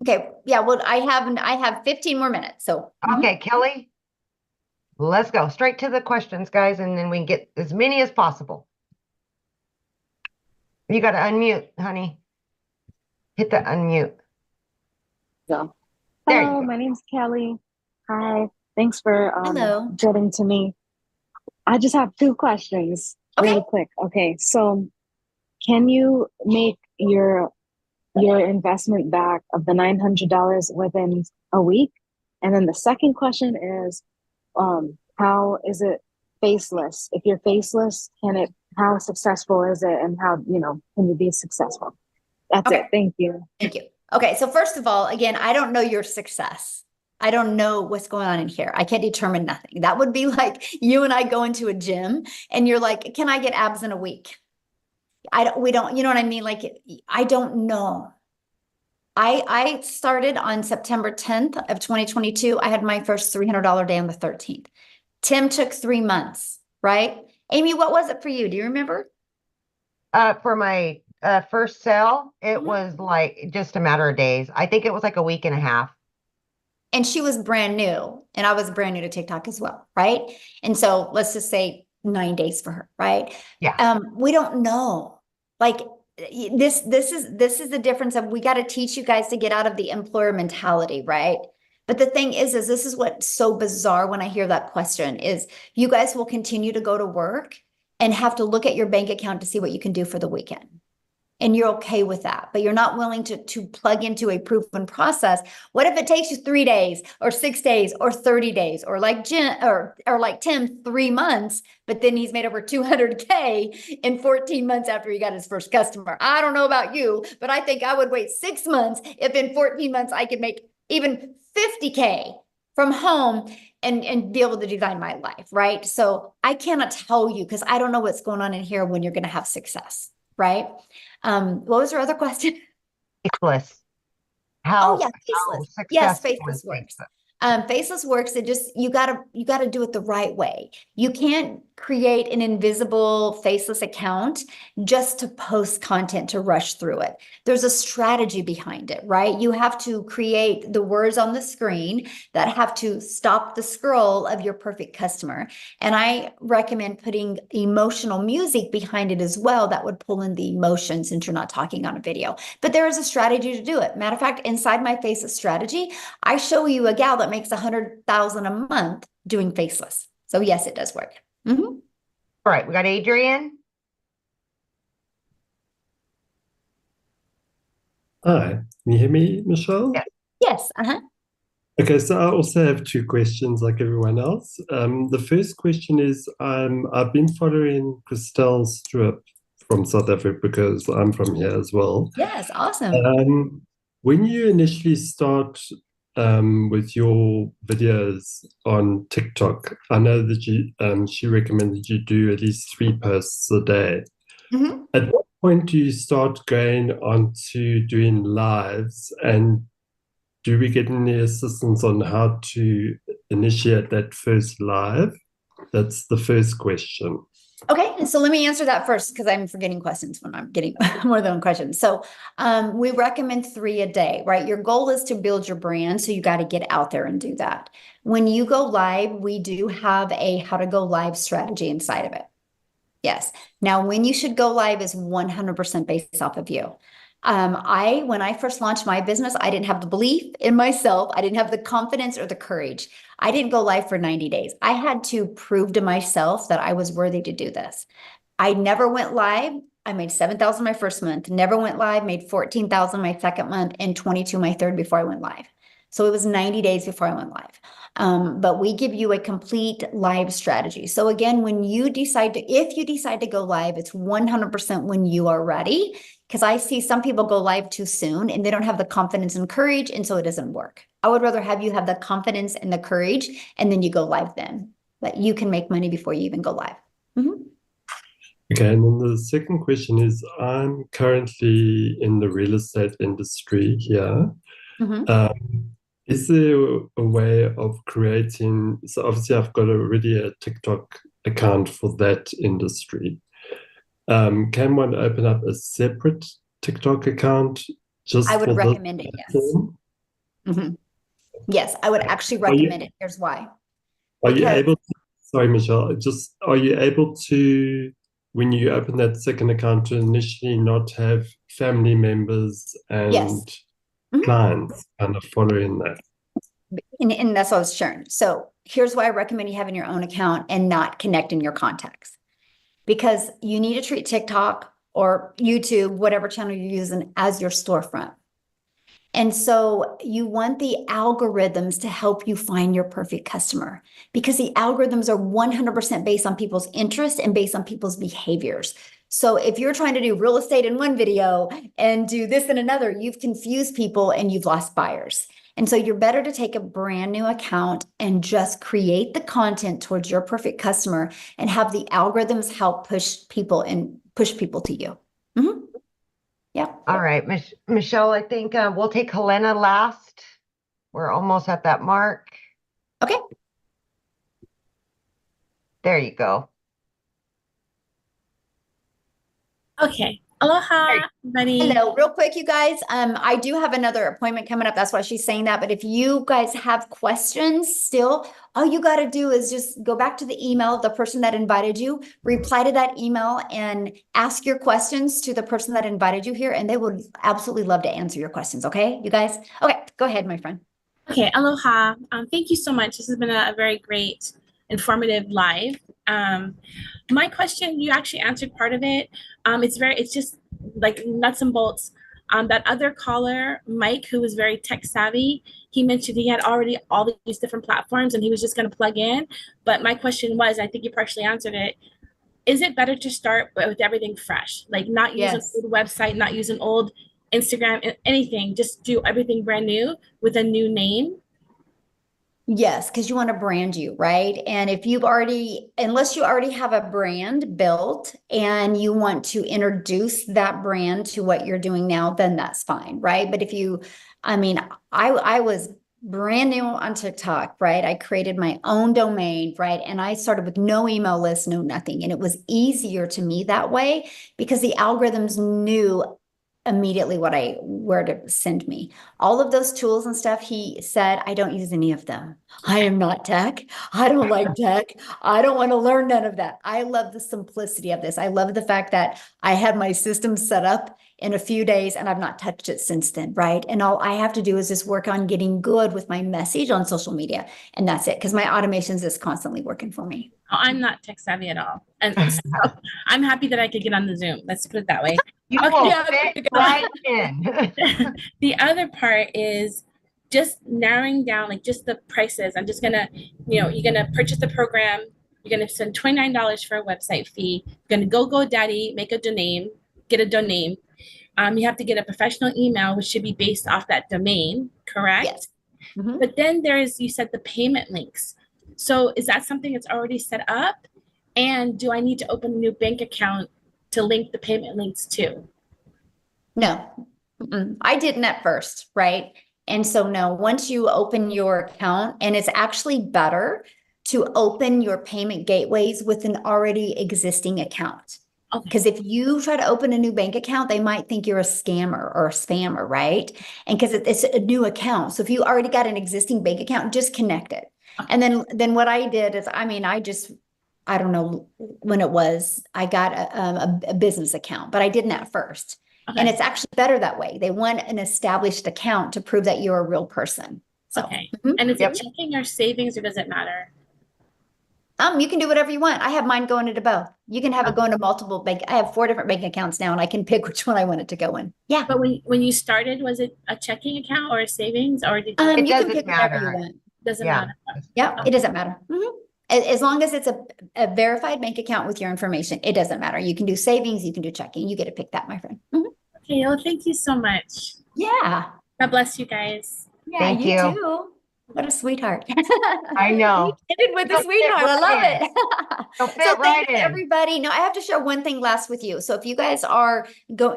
[SPEAKER 1] Okay. Yeah. Well, I have 15 more minutes. So
[SPEAKER 2] okay, Kelly, let's go straight to the questions, guys, and then we can get as many as possible. You got to unmute, honey. Hit the unmute.
[SPEAKER 12] So, hello, my name's Kelly. Hi. Thanks for getting to me. I just have 2 questions. Really quick. Okay, so can you make your investment back of the $900 within a week? And then the second question is, how is it faceless? If you're faceless, how successful is it, and how can you be successful? That's it. Thank you.
[SPEAKER 1] Thank you. Okay, so first of all, again, I don't know your success. I don't know what's going on in here. I can't determine nothing. That would be like you and I go into a gym and you're like, can I get abs in a week? We don't, you know what I mean? Like, I don't know. I started on September 10th of 2022. I had my first $300 day on the 13th. Tim took 3 months, right? Amy, what was it for you? Do you remember?
[SPEAKER 2] For my first sale, it was like just a matter of days. I think it was like a week and a half.
[SPEAKER 1] And she was brand new and I was brand new to TikTok as well. Right. And so let's just say 9 days for her. Right.
[SPEAKER 2] Yeah.
[SPEAKER 1] We don't know. Like this is the difference of, we got to teach you guys to get out of the employer mentality. Right. But the thing is this is what's so bizarre when I hear that question is you guys will continue to go to work and have to look at your bank account to see what you can do for the weekend. And you're okay with that, but you're not willing to plug into a proven process. What if it takes you 3 days or 6 days or 30 days or like Jim or like Tim, 3 months, but then he's made over 200K in 14 months after he got his first customer. I don't know about you, but I think I would wait 6 months if in 14 months I could make even 50K from home and be able to design my life, right? So I cannot tell you because I don't know what's going on in here when you're going to have success. Right. What was your other question?
[SPEAKER 2] Faceless.
[SPEAKER 1] Faceless. Yes, faceless works. Faceless works. You gotta do it the right way. You can't create an invisible faceless account just to post content to rush through it. There's a strategy behind it, right? You have to create the words on the screen that have to stop the scroll of your perfect customer. And I recommend putting emotional music behind it as well that would pull in the emotion since you're not talking on a video. But there is a strategy to do it. Matter of fact, inside my faceless strategy, I show you a gal that makes $100,000 a month doing faceless. So yes, it does work. All
[SPEAKER 2] right, we got Adrian.
[SPEAKER 13] Hi, can you hear me, Michelle?
[SPEAKER 1] Yes.
[SPEAKER 13] Okay, so I also have 2 questions like everyone else. The first question is, I've been following Christelle Stewart from South Africa because I'm from here as well.
[SPEAKER 1] Yes, awesome.
[SPEAKER 13] When you initially start with your videos on TikTok, I know that she recommended you do at least 3 posts a day. At what point do you start going on to doing lives, and do we get any assistance on how to initiate that first live? That's the first question.
[SPEAKER 1] Okay, so let me answer that first because I'm forgetting questions when I'm getting more than one question. So we recommend 3 a day, right? Your goal is to build your brand, so you got to get out there and do that. When you go live, we do have a how to go live strategy inside of it. Yes. Now, when you should go live is 100% based off of you. When I first launched my business, I didn't have the belief in myself. I didn't have the confidence or the courage. I didn't go live for 90 days. I had to prove to myself that I was worthy to do this. I never went live. I made 7,000 my first month, never went live, made 14,000 my second month, and 22 my third before I went live. So it was 90 days before I went live. But we give you a complete live strategy. So again, if you decide to go live, it's 100% when you are ready. Because I see some people go live too soon and they don't have the confidence and courage, and so it doesn't work. I would rather have you have the confidence and the courage, and then you go live then. But you can make money before you even go live. Mm-hmm.
[SPEAKER 13] Okay, and then the second question is, I'm currently in the real estate industry here.
[SPEAKER 1] Mm-hmm.
[SPEAKER 13] Is there a way of creating, so obviously I've got already a TikTok account for that industry. Can one open up a separate TikTok account just
[SPEAKER 1] I would
[SPEAKER 13] for
[SPEAKER 1] recommend it, yes. Mm-hmm. Yes, I would actually recommend it. Here's why.
[SPEAKER 13] Are you able to, sorry, Michelle, are you able to, when you open that second account, to initially not have family members and clients kind of following that?
[SPEAKER 1] And that's what I was sharing. So here's why I recommend you having your own account and not connecting your contacts. Because you need to treat TikTok or YouTube, whatever channel you're using, as your storefront. And so you want the algorithms to help you find your perfect customer, because the algorithms are 100% based on people's interests and based on people's behaviors. So if you're trying to do real estate in one video and do this in another, you've confused people and you've lost buyers. And so you're better to take a brand new account and just create the content towards your perfect customer and have the algorithms help push people to you. Mm-hmm. Yeah.
[SPEAKER 2] All right, Michelle, I think we'll take Helena last. We're almost at that mark.
[SPEAKER 1] Okay.
[SPEAKER 2] There you go.
[SPEAKER 14] Okay. Aloha, everybody.
[SPEAKER 1] Hello, real quick, you guys. I do have another appointment coming up. That's why she's saying that. But if you guys have questions still, all you got to do is just go back to the email of the person that invited you, reply to that email, and ask your questions to the person that invited you here, and they would absolutely love to answer your questions. Okay, you guys? Okay, go ahead, my friend.
[SPEAKER 14] Okay, aloha. Thank you so much. This has been a very great, informative live. My question, you actually answered part of it. It's just like nuts and bolts. That other caller, Mike, who was very tech savvy, he mentioned he had already all these different platforms and he was just going to plug in. But my question was, I think you partially answered it. Is it better to start with everything fresh? Like not use an old website, not use an old Instagram, anything, just do everything brand new with a new name?
[SPEAKER 1] Yes, because you want to brand you, right? And if unless you already have a brand built and you want to introduce that brand to what you're doing now, then that's fine, right? But I was brand new on TikTok, right? I created my own domain, right? And I started with no email list, no nothing. And it was easier to me that way because the algorithms knew immediately where to send me. All of those tools and stuff, he said, I don't use any of them. I am not tech. I don't like tech. I don't want to learn none of that. I love the simplicity of this. I love the fact that I had my system set up in a few days and I've not touched it since then, right? And all I have to do is just work on getting good with my message on social media. And that's it, because my automations is constantly working for me.
[SPEAKER 14] Oh, I'm not tech savvy at all. And so I'm happy that I could get on the Zoom. Let's put it that way.
[SPEAKER 2] You will fit right in.
[SPEAKER 14] The other part is just narrowing down like just the prices. I'm just gonna, you're gonna purchase the program. You're gonna spend $29 for a website fee. You're gonna go GoDaddy, make a domain, get a domain. You have to get a professional email, which should be based off that domain, correct?
[SPEAKER 1] Yes. Mm-hmm.
[SPEAKER 14] But then you said the payment links. So is that something that's already set up? And do I need to open a new bank account to link the payment links to?
[SPEAKER 1] No, I didn't at first, right? And so no, once you open your account, and it's actually better to open your payment gateways with an already existing account.
[SPEAKER 14] Okay.
[SPEAKER 1] Because if you try to open a new bank account, they might think you're a scammer or a spammer, right? And because it's a new account. So if you already got an existing bank account, just connect it. And then what I did is, I don't know when it was, I got a business account, but I didn't at first.
[SPEAKER 14] Okay.
[SPEAKER 1] And it's actually better that way. They want an established account to prove that you're a real person. So,
[SPEAKER 14] okay. And is it checking or savings, or does it matter?
[SPEAKER 1] You can do whatever you want. I have mine going into both. You can have it going to multiple bank. I have 4 different bank accounts now, and I can pick which one I want it to go in. Yeah.
[SPEAKER 14] But when you started, was it a checking account or a savings, or did you?
[SPEAKER 1] You can pick whatever you want.
[SPEAKER 14] Doesn't matter.
[SPEAKER 1] Yeah, it doesn't matter. As long as it's a verified bank account with your information, it doesn't matter. You can do savings, you can do checking. You get to pick that, my friend.
[SPEAKER 14] Okay, well, thank you so much.
[SPEAKER 1] Yeah.
[SPEAKER 14] God bless you guys.
[SPEAKER 1] Yeah,
[SPEAKER 2] Thank you.
[SPEAKER 1] too. What a sweetheart.
[SPEAKER 2] I know.
[SPEAKER 1] You ended with a sweetheart. I love it.
[SPEAKER 2] You'll fit
[SPEAKER 1] So
[SPEAKER 2] right
[SPEAKER 1] thanks
[SPEAKER 2] in.
[SPEAKER 1] everybody. No, I have to share one thing last with you. So if you guys are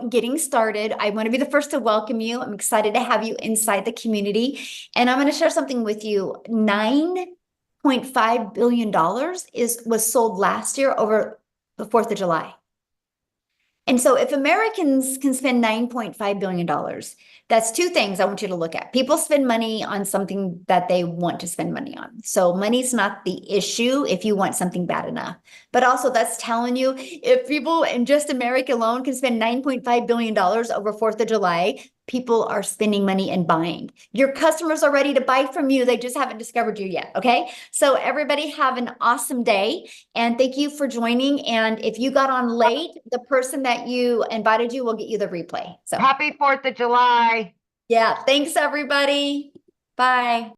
[SPEAKER 1] getting started, I want to be the first to welcome you. I'm excited to have you inside the community. And I'm going to share something with you. $9.5 billion was sold last year over the 4th of July. And so if Americans can spend $9.5 billion, that's 2 things I want you to look at. People spend money on something that they want to spend money on. So money's not the issue if you want something bad enough. But also that's telling you if people in just America alone can spend $9.5 billion over 4th of July, people are spending money and buying. Your customers are ready to buy from you. They just haven't discovered you yet. Okay. So everybody have an awesome day. And thank you for joining. And if you got on late, the person that you invited you will get you the replay. So
[SPEAKER 2] Happy 4th of July.
[SPEAKER 1] yeah. Thanks everybody. Bye.